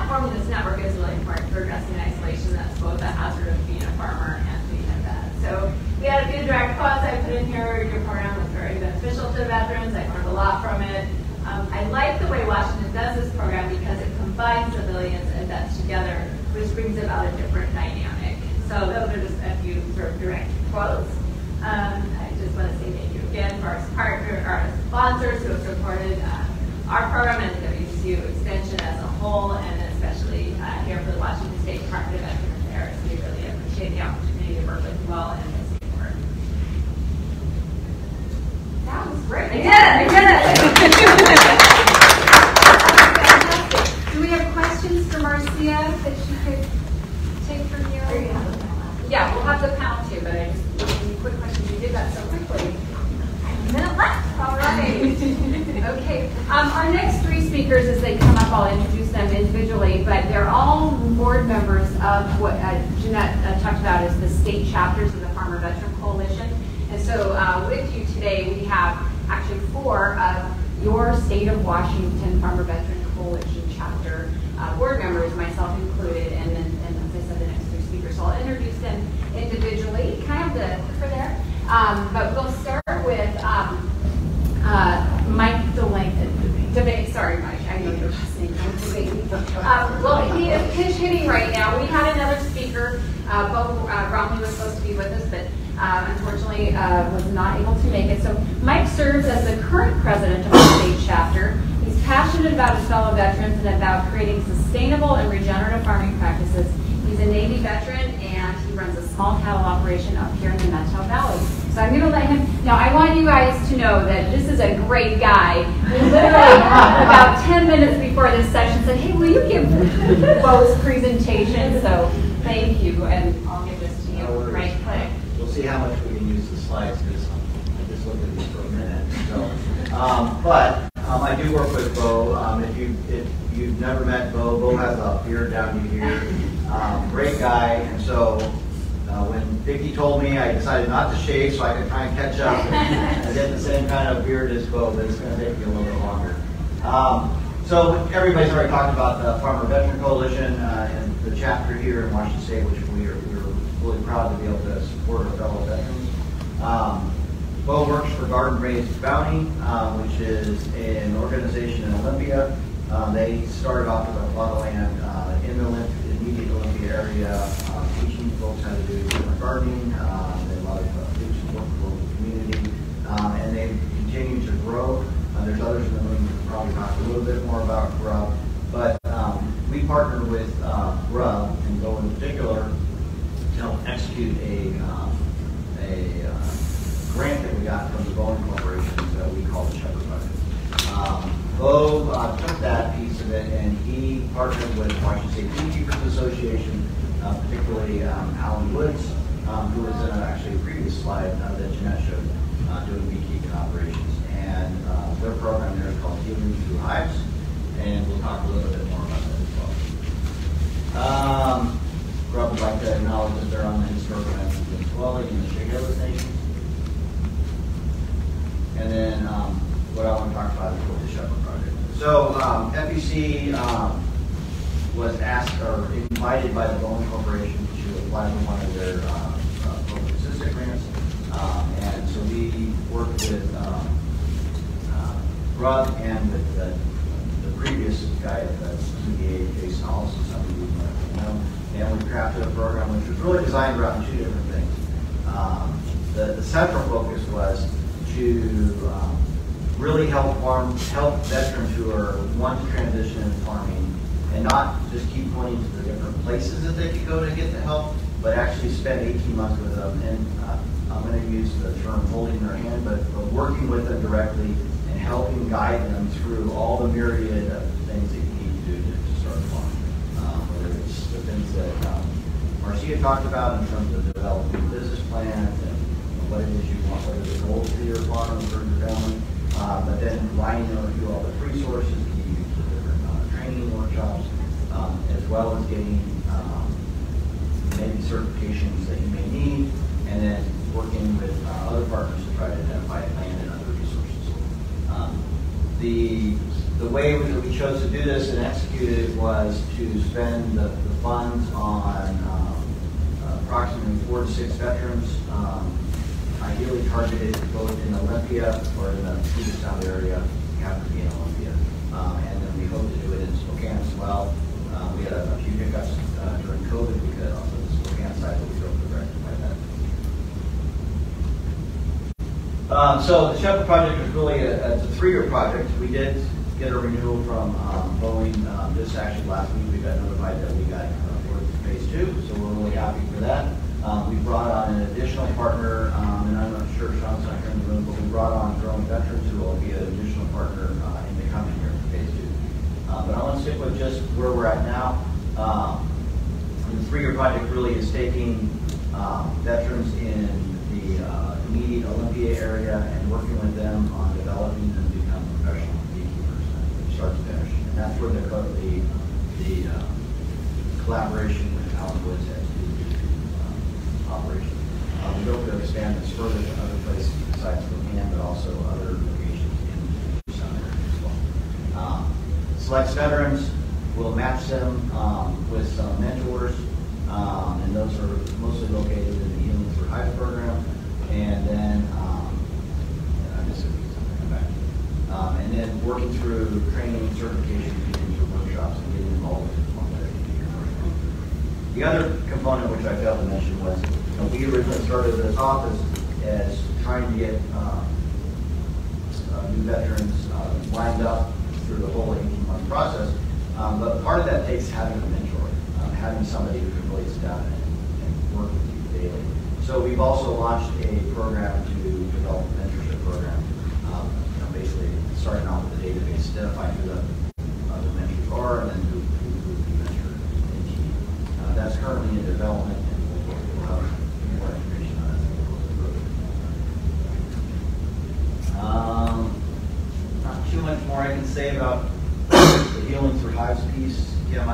forming this network is really important for addressing isolation. That's both a hazard of being a farmer and being a vet. So we had a few direct quotes I put in here. Your program was very beneficial to veterans. I learned a lot from it. I like the way Washington does this program because it combines civilians and vets together, which brings about a different dynamic. So those are just a few sort of direct quotes. I just want to say thank you again for our sponsors who have supported our program and the WCU Extension as a whole, and especially here for the Washington State Department of Veterans Affairs. We really appreciate the opportunity to work with you all in this support. That was great. I did it. Do we have questions for Marcia that she could take from you? Yeah, we'll have the panel too, but I just any quick questions. You did that so quickly. A minute left. All right. Okay. Our next 3 speakers, as they come up, I'll introduce them individually, but they're all board members of what Jeanette talked about as the state chapters of the Farmer Veteran Coalition. And so with you today, we have actually 4 of your state of Washington Farmer Veteran Coalition chapter board members, myself included, and then, as I said, the next 3 speakers. So I'll introduce them individually. Kind of the clicker there. But we'll start with Mike DeBay. Sorry, Mike, I know your last name. Well, he is pinch hitting right now. We had another speaker. Roane was supposed to be with us, but unfortunately was not able to make it. So Mike serves as the current president of the state chapter. He's passionate about his fellow veterans and about creating sustainable and regenerative farming practices. He's a Navy veteran, and he runs a small cattle operation up here in the Metro Valley. So I'm going to let him. Now, I want you guys to know that this is a great guy. He literally, about 10 minutes before this session, said, "Hey, will you give Bo's presentation?" So thank you, and I'll give this to you. you No worries. right click. We'll see how much we can use the slides because I just looked at these for a minute. So, but I do work with Bo. If you've never met Bo has a beard down to here. Great guy. And so when Vicki told me, I decided not to shave so I could try and catch up and get the same kind of beard as Bo, but it's going to take me a little bit longer. So everybody's already talked about the Farmer Veteran Coalition and the chapter here in Washington State, which we're really proud to be able to support our fellow veterans. Bo works for Garden Raised Bounty, which is an organization in Olympia. They started off with a lot of land in the immediate Olympia area, teaching folks how to do different gardening. They have a lot of big support for the local community, and they continue to grow. There's others in the room who probably talk a little bit more about GRUB, but we partnered with GRUB and Bo in particular to help execute a grant that we got from the Boeing Corporation that we call the Shuttle Project. Bo took that piece of it and he partnered with Washington State Beekeepers Association, particularly Alan Woods, who was in actually a previous slide that Jeanette showed, doing beekeeping operations. And their program there is called Healing Through Hives, and we'll talk a little bit more about that as well. GRUB would like to acknowledge that they're on the historic lands of the Swelling and the Shigalis Nation. And then what I want to talk about is the Shuttle Project. So FEC was asked or invited by the Boeing Corporation to apply for one of their public assistance grants. And so we worked with GRUB and with the previous guy at the CDA, Jason Hollis, somebody you might know, and we crafted a program which was really designed around two different things. The central focus was to really help veterans who want to transition into farming and not just keep pointing to the different places that they could go to get the help, but actually spend 18 months with them. And I'm going to use the term holding their hand, but working with them directly and helping guide them through all the myriad of things that you need to do to start farming. Whether it's the things that Marcia talked about in terms of developing business plans and what it is you want, what are the goals for your farm and for your family, but then lining them through all the resources, you use the different training workshops, as well as getting maybe certifications that you may need, and then working with other partners to try to identify land and other resources. The way that we chose to do this and execute it was to spend the funds on approximately 4 to 6 veterans, ideally targeted both in Olympia or in the Puget Sound area. You have to be in Olympia. And then we hope to do it in Spokane as well. We had a few hiccups during COVID because also the Spokane side, but we hope to rectify that. So the Shuttle Project was really it's a 3-year project. We did get a renewal from Boeing just actually last week. We got notified that we got for phase 2, so we're really happy for that. We brought on an additional partner, and I'm not sure Sean's not here in the room, but we brought on growing veterans who will be an additional partner in the coming year for phase 2. But I want to stick with just where we're at now. The 3-year project really is taking veterans in the immediate Olympia area and working with them on developing them to become professional beekeepers from start to finish. And that's where the collaboration with Alan Woods has to do operation. We hope to expand this further to other places besides Spokane, but also other locations in the Sound area as well. Selects veterans, we'll match them with some mentors, and those are mostly located in the Healing Through Hives program. And then, and then working through training, certification, getting through workshops, and getting involved in the other component which I failed to mention was, we originally started this office as trying to get new veterans lined up through the whole 18-month process. But part of that takes having a mentor, having somebody who can really sit down and work with you daily. So we've also launched a program to develop a mentorship program. Basically starting out with the database, identifying who the mentors are, and then who you mentor in team. That's currently in development, and we'll have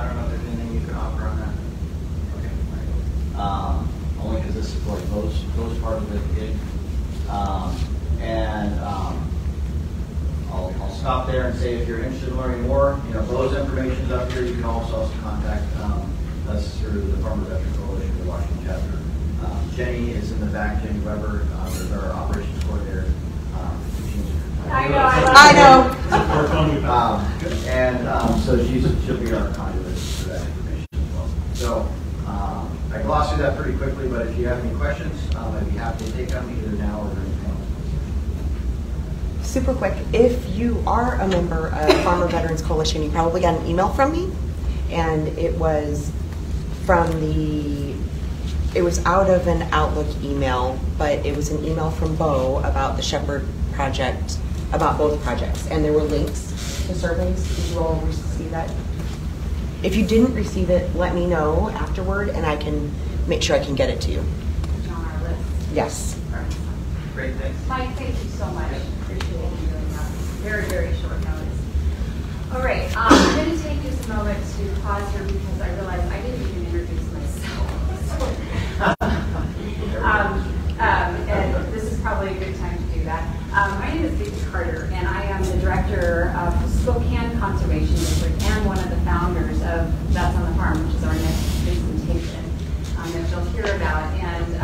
don't know if there's anything you can offer on that. Okay. Only because this is like those part of the gig. I'll stop there and say if you're interested in learning more, Bo's information's up here. You can also contact us through the Farmer Veteran Coalition, the Washington chapter. Jenny is in the back, Jenny Weber, there's our operations coordinator. I know. So she'll be our conduit for that information as well. So I glossed through that pretty quickly, but if you have any questions, I'd be happy to take them either now or anything else. Super quick, if you are a member of Farmer Veterans Coalition, you probably got an email from me, and it was out of an Outlook email, but it was an email from Bo about the Shuttle Project, about both projects, and there were links to surveys. Did you all receive that? If you didn't receive it, let me know afterward, and I can make sure I can get it to you. It's on our list. Yes. Great, thanks. Mike, thank you so much. Appreciate you doing that. Very, very short notice. All right, I'm going to take just a moment to pause here because I realized I didn't even introduce myself. And this is probably a good time to do that. My name is Vicki Carter, and I am the director of Spokane Conservation District and one of the founders of That's on the Farm, which is our next presentation that you'll hear about. And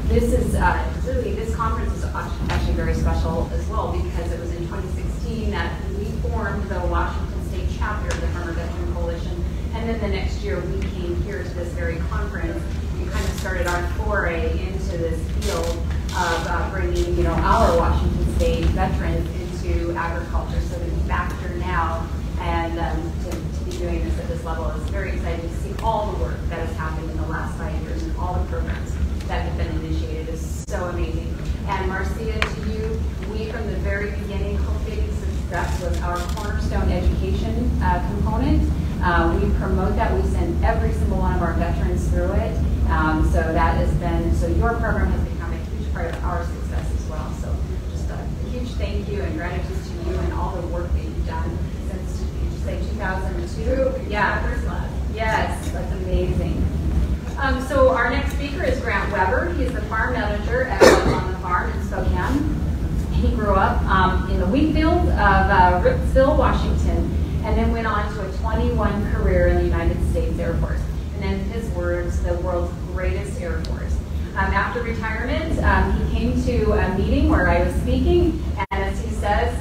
this conference is actually very special as well because it was in 2016 that we formed the Washington State chapter of the Farmer Veteran Coalition, and then the next year we came here to this very conference and kind of started our foray into this field of bringing, our Washington State veterans into agriculture. So to be back here now and to be doing this at this level is very exciting to see all the work that has happened in the last 5 years and all the programs that have been initiated is so amazing. And Marcia, to you, we from the very beginning, cultivating success was our cornerstone education component. We promote that. We send every single one of our veterans through it. So your program has become a huge part of our success as well. So just a huge thank you and gratitude to you and all the work that you've done since, did you say 2002? Yeah, first class. Yes, that's amazing. So our next speaker is Grant Weber. He is the farm manager at On the Farm in Spokane. He grew up in the wheat field of Rippsville, Washington, and then went on to a 21 career in the United States Air Force. And in his words, the world's greatest Air Force. After retirement, he came to a meeting where I was speaking, and as he says,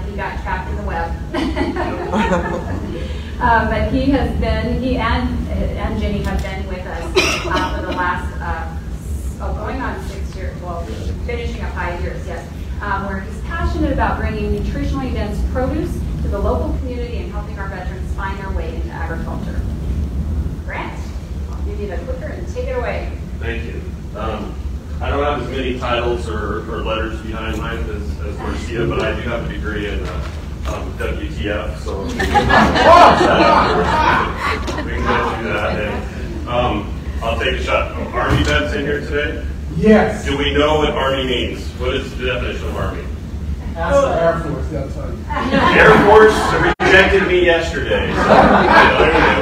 he got trapped in the web. But he and Jenny have been with us for the last, going on 6 years, well, finishing up 5 years, yes, where he's passionate about bringing nutritionally dense produce to the local community and helping our veterans find their way into agriculture. Grant, I'll give you the clicker and take it away. Thank you. I don't have as many titles or letters behind mine as Marcia, but I do have a degree in WTF, so we can get through that. And, I'll take a shot. Army vets in here today? Yes. Do we know what Army means? What is the definition of Army? Ask the Air Force, that's fine. Air Force rejected me yesterday. So, we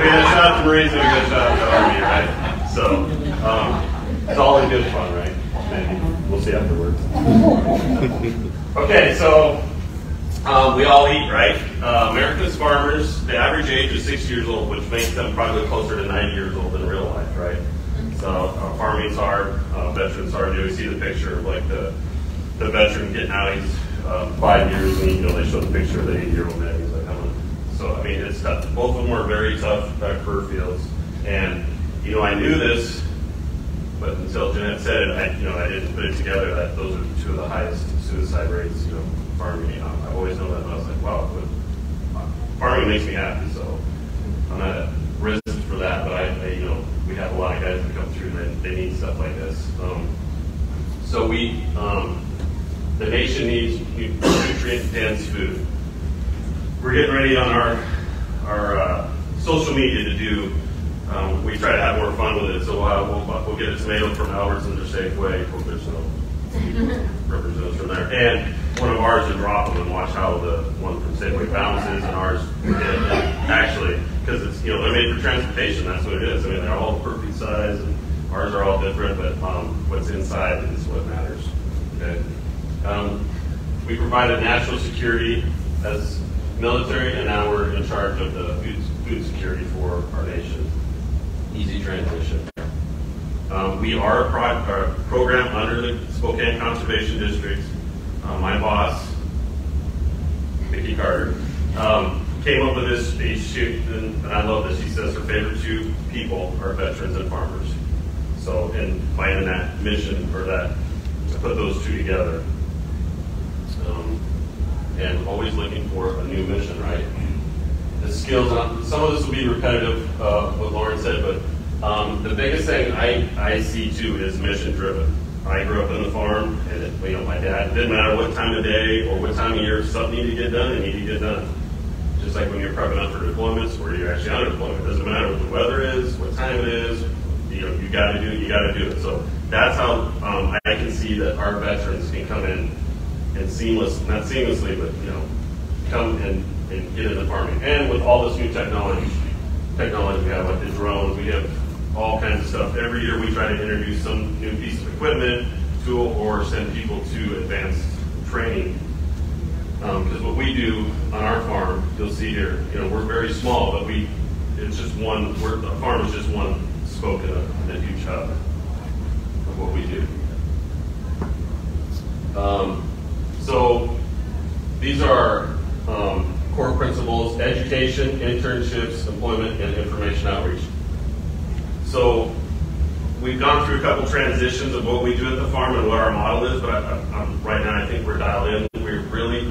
had a shot at the Marines and we got a shot at the Army, right? So, it's all in good fun, right? Maybe. We'll see afterwards. Okay, so we all eat, right? America's farmers, the average age is 60 years old, which makes them probably closer to 90 years old in real life, right? So farming's hard, veterans hard. You see the picture of like the veteran getting out, he's 5 years, and they show the picture of the 80-year-old man. He's like, so I mean, it's tough. Both of them are very tough career fields, and I knew this, but until Jeanette said it, I didn't put it together that those are two of the highest suicide rates, farming. I've always known that, and I was like, wow, but farming makes me happy, so I'm not at risk for that, but we have a lot of guys that come through and they need stuff like this. So the nation needs nutrient-dense food. We're getting ready on our social media to do. We try to have more fun with it, so we'll get a tomato from Albertsons or Safeway. Hope there's no representatives from there, and one of ours and drop them and watch how the one from Safeway bounces and ours. And actually, because it's, you know, they're made for transportation. That's what it is. I mean, they're all perfect size, and ours are all different, but what's inside is what matters. Okay. We provided national security as military, and now we're in charge of the food security for our nation. Easy transition. We are a program under the Spokane Conservation District. My boss, Mickey Carter, came up with this, and I love this. He says her favorite two people are veterans and farmers. So, in finding that mission, or that, to put those two together, and always looking for a new mission, right? The skills, some of this will be repetitive, what Lauren said, but the biggest thing I see too is mission driven. I grew up on the farm, and you know, my dad, it didn't matter what time of day or what time of year, something needed to get done, it needed to get done. Just like when you're prepping up for deployments, or you're actually on deployment, it doesn't matter what the weather is, what time it is, you know, you got to do it. So that's how I can see that our veterans can come in and not seamlessly, but you know, come and get into farming. And with all this new technology we have, like the drones, we have all kinds of stuff. Every year we try to introduce some new piece of equipment, tool, or send people to advanced training. Because what we do on our farm, you'll see here, you know, we're very small, but it's just one, the farm is just one spoke in a huge hub of what we do. So these are core principles: education, internships, employment, and information outreach. So we've gone through a couple transitions of what we do at the farm and what our model is, but right now I think we're dialed in. We're really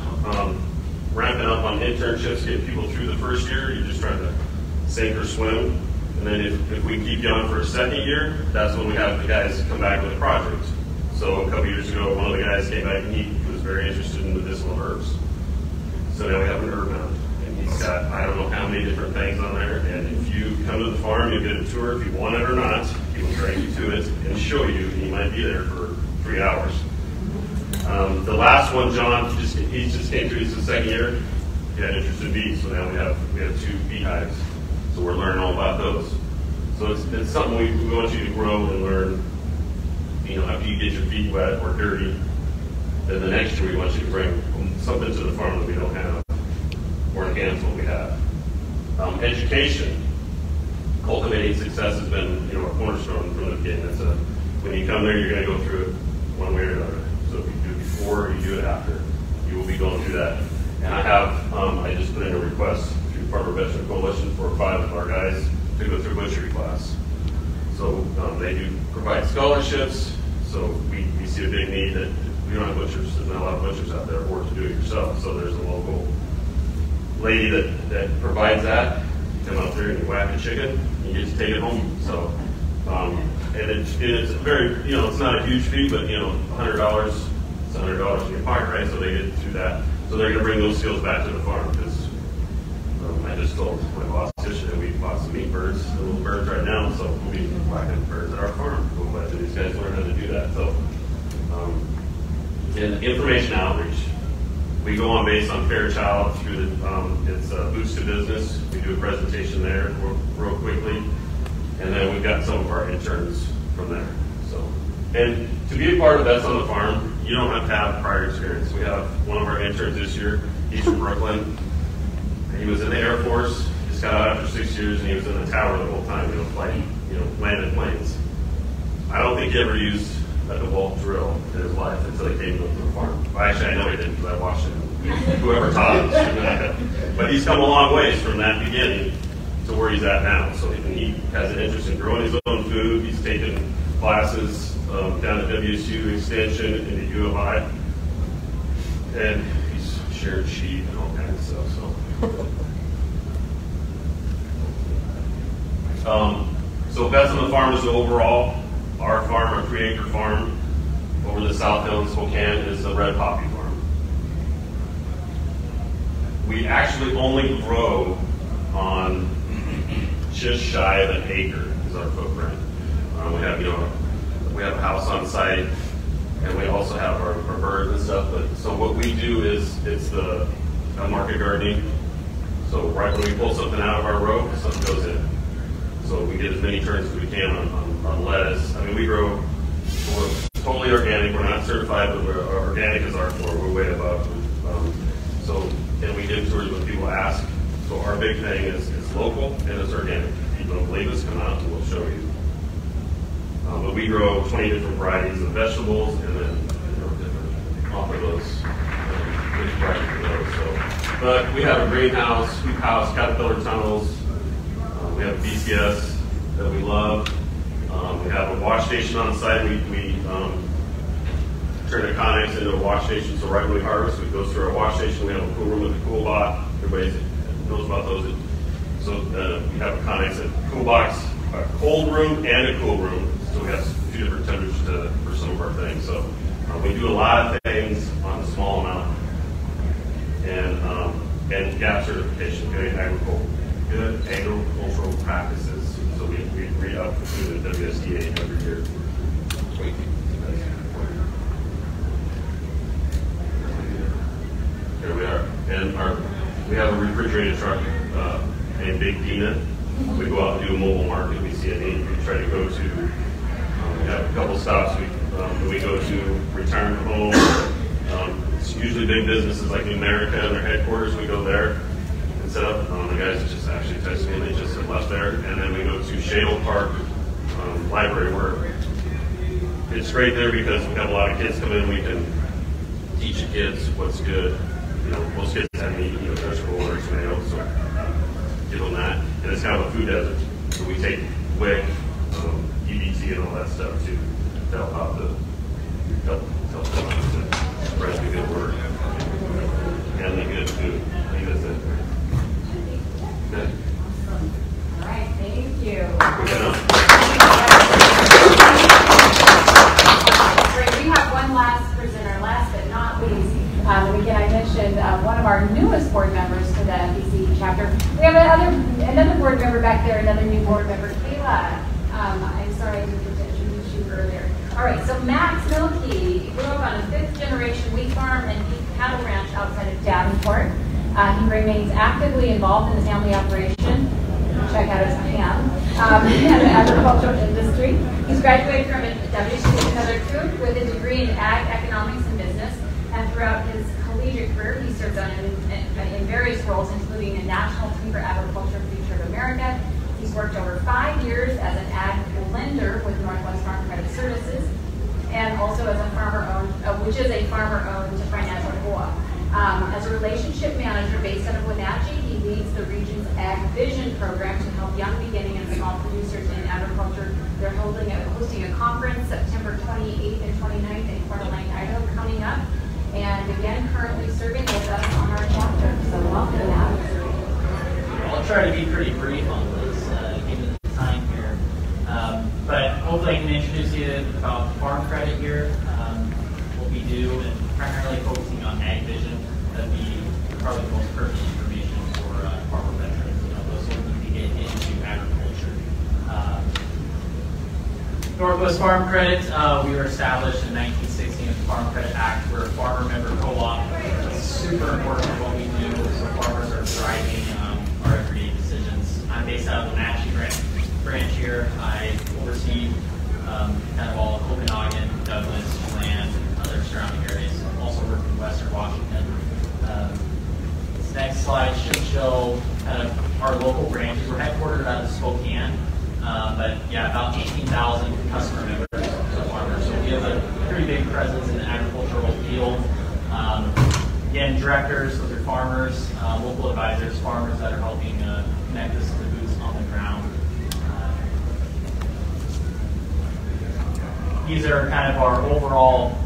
ramping up on internships, getting people through the first year. You're just trying to sink or swim. And then if we keep you on for a second year, that's when we have the guys come back with a project. So a couple years ago, one of the guys came back and he was very interested in medicinal herbs. So now we have an herb mound. And he's got, I don't know how many different things on there. And if you come to the farm, you'll get a tour. If you want it or not, he will drag you to it and show you. And he might be there for 3 hours. The last one, John, he just came through. This is the second year. He had interest in bees. So now we have 2 beehives. So we're learning all about those. So it's something we want you to grow and learn. You know, after you get your feet wet or dirty, then the next year we want you to bring something to the farm that we don't have, or enhance what we have. Education, cultivating success has been, you know, a cornerstone from the beginning. It's when you come there, you're going to go through it one way or another. So if you do it before or you do it after, you will be going through that. And I just put in a request through Farmer Veteran Coalition for 5 of our guys to go through butchery class. So they do provide scholarships. So we see a big need that we don't have butchers. There's not a lot of butchers out there, or to do it yourself. So there's a local lady that provides that. You come out there and you whack a chicken, and you get to take it home. So and it's very, you know, it's not a huge fee, but you know, $100. It's $100 in your pocket, right? So they get to do that. So they're going to bring those skills back to the farm, because I just told my boss yesterday we bought some meat birds, the little birds right now, so we'll be whacking birds at our farm. We'll let these guys learn how to do that. So, and information outreach, we go on based on Fairchild through the it's Boots to Business. We do a presentation there real quickly, and then we've got some of our interns from there. So, and to be a part of Vets on the Farm, you don't have to have prior experience. We have one of our interns this year. He's from Brooklyn. He was in the Air Force, just got out after 6 years, and he was in the tower the whole time, you know, flying, you know, landed planes. I don't think he ever used a DeWalt drill in his life until he came to the farm. Well, actually, I know he didn't, because I watched him. Whoever taught him should not have. But he's come a long ways from that beginning to where he's at now. So he has an interest in growing his own food. He's taken classes down at WSU Extension into U of I. And he's shared sheep and all kinds of stuff. So Vets on the Farm is the overall. Our farm, our 3-acre farm over the South Hill in Spokane, is the red poppy farm. We actually only grow on just shy of an acre is our footprint. We have, you know, we have a house on site, and we also have our birds and stuff. But so what we do is it's the market gardening. So right when we pull something out of our row, something goes in. So we get as many turns as we can on lettuce. I mean, we're totally organic. We're not certified, but organic is our core. We're way above. And we do tours when people ask. So our big thing is local and it's organic. If you don't believe us, come out and we'll show you. But we grow 20 different varieties of vegetables and then offer those which varieties of those. So, but we have a greenhouse, hoop house, caterpillar tunnels. We have a BCS that we love. We have a wash station on site. We turn Economies into a wash station. So right when we harvest, we go through our wash station. We have a cool room with a cool bot. Everybody knows about those. So we have Economies, a cool box, a cold room, and a cool room. So we have a few different temperatures for some of our things. So we do a lot of things on a small amount. And GAP certification, good agricultural practices. So we re-up through the WSDA every year. Here we are. And we have a refrigerated truck named Big Dina. We go out and do a mobile market. We see a need. We try to go to, we have a couple stops. We go to retirement home. It's usually big businesses like America and their headquarters. We go there and set up. The guys just actually texted me and they just had left there. And then we go to Shuttle Park Library where it's great there because we have a lot of kids come in. We can teach the kids what's good. Most kids haven't eaten vegetable or tomatoes, so give them that. And it's kind of a food desert. So we take WIC, EBT, and all that stuff to help out help to spread the good word and the good food. I think that's it. Good. All right, thank you. Great, we have one last presenter, last but not least. Again, I mentioned one of our newest board members to the FEC chapter. We have another board member back there, another new board member, Kayla. I'm sorry I didn't get to introduce you earlier. All right, so Max Milkey grew up on a 5th-generation wheat farm and beef cattle ranch outside of Davenport. He remains actively involved in the family operation. Check out his ham and the agricultural industry. He's graduated from WSU Another Coop with a degree in ag, economics, and business. And throughout his collegiate career, he served in various roles, including a national team for agriculture Future of America. He's worked over 5 years as an ag lender with Northwest Farm Credit Services, and also as a farmer-owned, which is a farmer-owned financial co-op. As a relationship manager based out of Wenatchee, he leads the region's Ag Vision program to help young beginning and small producers in agriculture. They're hosting a conference September 28th and 29th in Coeur d'Alene, Idaho, coming up. And again, currently serving with us on our chapter. So welcome, Matt. I'll try to be pretty brief on this, given the time here. But hopefully I can introduce you about farm credit here, what we do, and primarily focusing on ag vision. That'd be probably the most pertinent information for farmer veterans, those who need to get into agriculture. Northwest Farm Credit, we were established in 1960 with the Farm Credit Act. We're a farmer member co-op. It's super important what we do so farmers are thriving our everyday decisions. I'm based out of the Wenatchee branch here. I oversee kind of all of Okanagan, Douglas, Land, and other surrounding areas. I also work in Western Washington. This next slide should show kind of our local branches. We're headquartered out of Spokane. But yeah, about 18,000 customer members of farmers. So we have a pretty big presence in the agricultural field. Again, directors, those are farmers, local advisors, farmers that are helping connect us to the boots on the ground. These are kind of our overall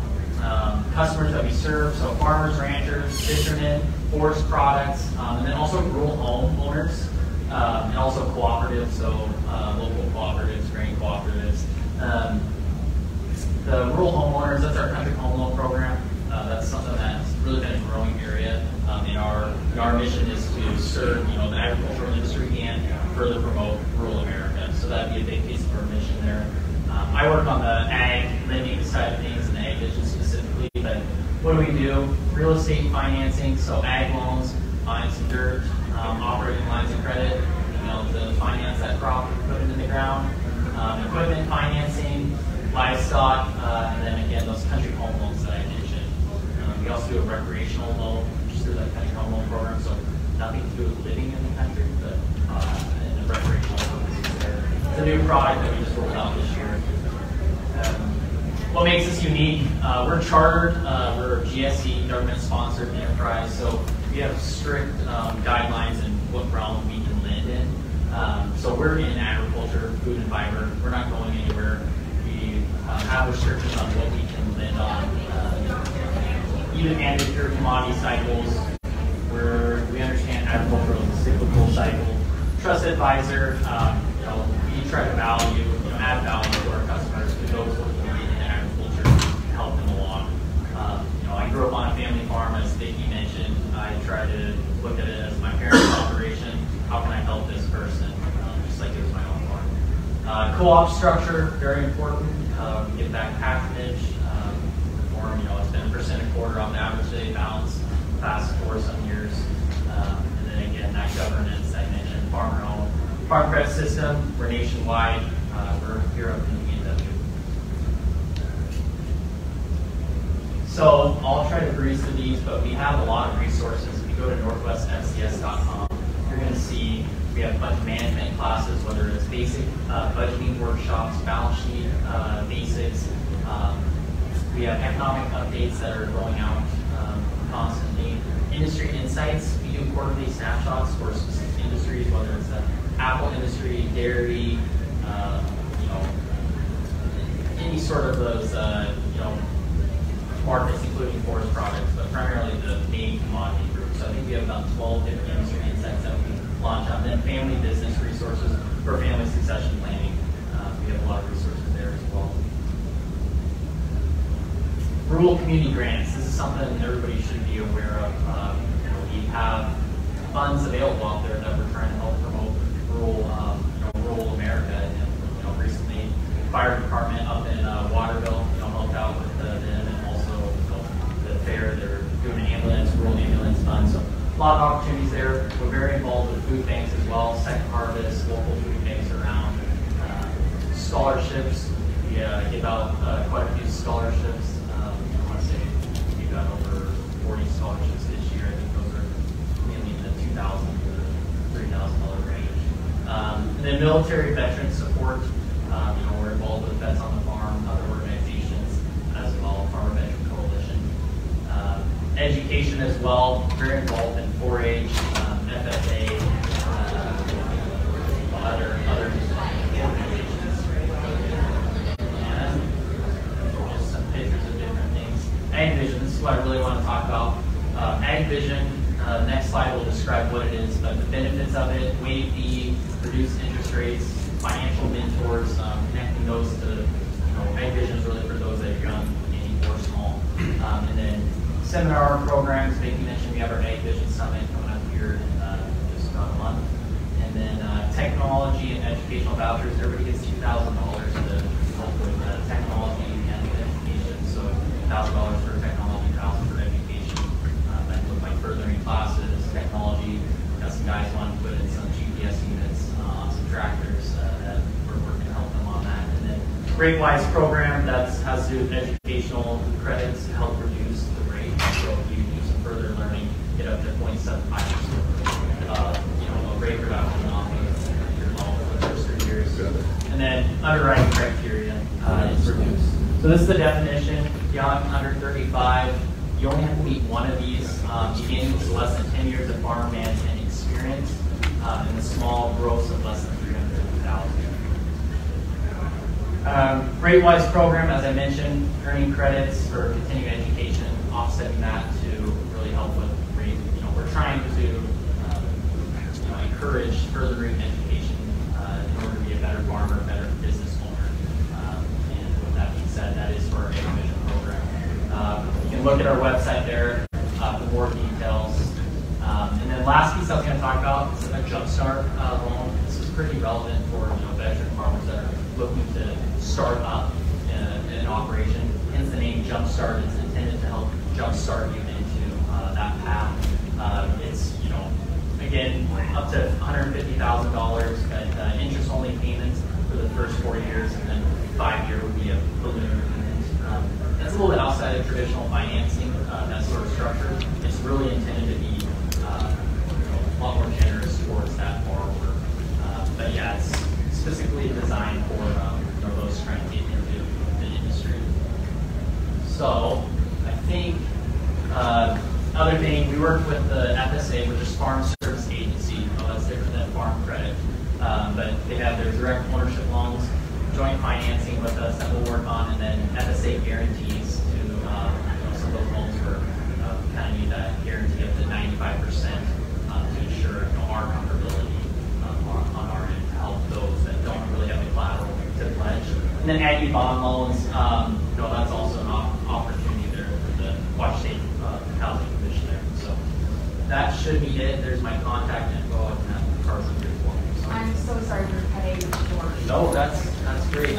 customers that we serve. So farmers, ranchers, fishermen, forest products, and then also rural homeowners. And also cooperatives, so local cooperatives, grain cooperatives. The rural homeowners, that's our country home loan program. That's something that's really been a growing area. And our mission is to serve, the agricultural industry and further promote rural America. So that'd be a big piece of our mission there. I work on the ag lending side of things and ag vision specifically. But what do? Real estate financing, so ag loans, buying some dirt. operating lines of credit, to finance that crop and put it in the ground, equipment financing, livestock, and then again, those country home loans that I mentioned. We also do a recreational loan, just through that country home loan program, so nothing to do with living in the country, but in the recreational purposes there. It's a new product that we just rolled out this year. What makes us unique? We're chartered, we're a GSE, government-sponsored enterprise, so we have strict guidelines in what realm we can lend in. So we're in agriculture, food and fiber. We're not going anywhere. We have restrictions on what we can lend on. Even managed your commodity cycles, where we understand agriculture as a cyclical cycle. Trust advisor, we try to add value to our customers who knows what we need in agriculture to help them along. I grew up on a family farm, as Vicki mentioned. I try to look at it as my parents' operation. How can I help this person? Just like it was my own farm. Co-op structure, very important. We give back patronage. It's been 1% a quarter on the average day balance the past 4-some years. And then again, that governance I mentioned, farmer-owned. Farm credit system, we're nationwide. We're here up in the PNW. So I'll try to breeze through these, but we have a lot of resources. If you go to northwestfcs.com, you're going to see we have a bunch of management classes, whether it's basic budgeting workshops, balance sheet basics. We have economic updates that are going out constantly. Industry insights, we do quarterly snapshots for specific industries, whether it's the apple industry, dairy, any sort of those, markets, including forest products, but primarily the main commodity groups. So I think we have about 12 different industry insights that we launch on. Then family business resources for family succession planning. We have a lot of resources there as well. Rural community grants. This is something everybody should be aware of. We have funds available out there that we're trying to help promote rural America. And recently, fire department up in Waterville, helped out with them, and also the fair. They're doing an rural ambulance fund. So a lot of opportunities there. We're very involved with food banks as well. Second Harvest, local food banks around. Scholarships. We give out quite a few scholarships. We've got over 40 scholarships this year. I think those are mainly in the $2,000 to $3,000 range. And then military veteran support. We're involved with Vets on the Farm, other organizations as well, Farmer Veteran Coalition. Education as well, very involved in 4-H, FFA, other organizations. And just some pictures of different things. Ag Vision, this is what I really want to talk about. Ag Vision, next slide will describe what it is, but the benefits of it, waive fee, reduced interest rates, financial mentors, connecting those to, Ag Vision is really for those that are young or small. And then seminar programs, Vicki mentioned we have our Ag Vision Summit coming up here in just about a month. And then technology and educational vouchers, everybody gets $2,000 to help with technology and education. So $1,000 for technology, $1,000 for education. That look like furthering classes, technology. Got some guys want to put in some GPS units on some tractors that we're working to help them on that. And then RateWise program that has to do with educational credits to help reduce the rate. So if you do some further learning, get up to 0.75%. A rate reduction off of your loan for the first 3 years. And then underwriting criteria is reduced. So this is the definition. Young, under 35, you only have to meet one of these. Beginning with less than 10 years of farm management experience, and a small gross of less than $350,000. RateWise program, as I mentioned, earning credits for continuing education, offsetting that to really help with rate. We're trying to encourage furthering education in order to be a better farmer, better business owner. And with that being said, that is for our education program. You can look at our website there for more details. And then last piece I was going to talk about is a Jumpstart loan. This is pretty relevant for veteran farmers that are looking to start up an operation. Hence the name Jumpstart. It's intended to help jumpstart you into that path. It's again, up to $150,000, but interest-only payments for the first 4 years, and then 5-year would be a balloon payment. That's a little bit outside of traditional financing, that sort of structure. It's really intended to be a lot more generous towards that borrower. But yeah, it's specifically designed for those trying to get into the industry. So I think other thing, we work with the FSA, which is Farm Service Agency. That's different than Farm Credit, but they have their direct ownership loans, joint financing with us that we'll work on, and then FSA guarantees to some of those loans were kind of need that guarantee of the 95% to ensure our comfortability on our end to help those that don't really have the collateral to pledge. And then Aggie bond loans, that's also an opportunity there for the Watch State Housing Commission there. So that should be it. There's my contact info and that cards up here for me. So. I'm so sorry for cutting you short. No, that's great.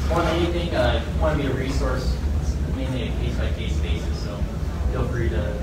More than anything, I want to be a resource. It's mainly a case-by-case basis, so feel free to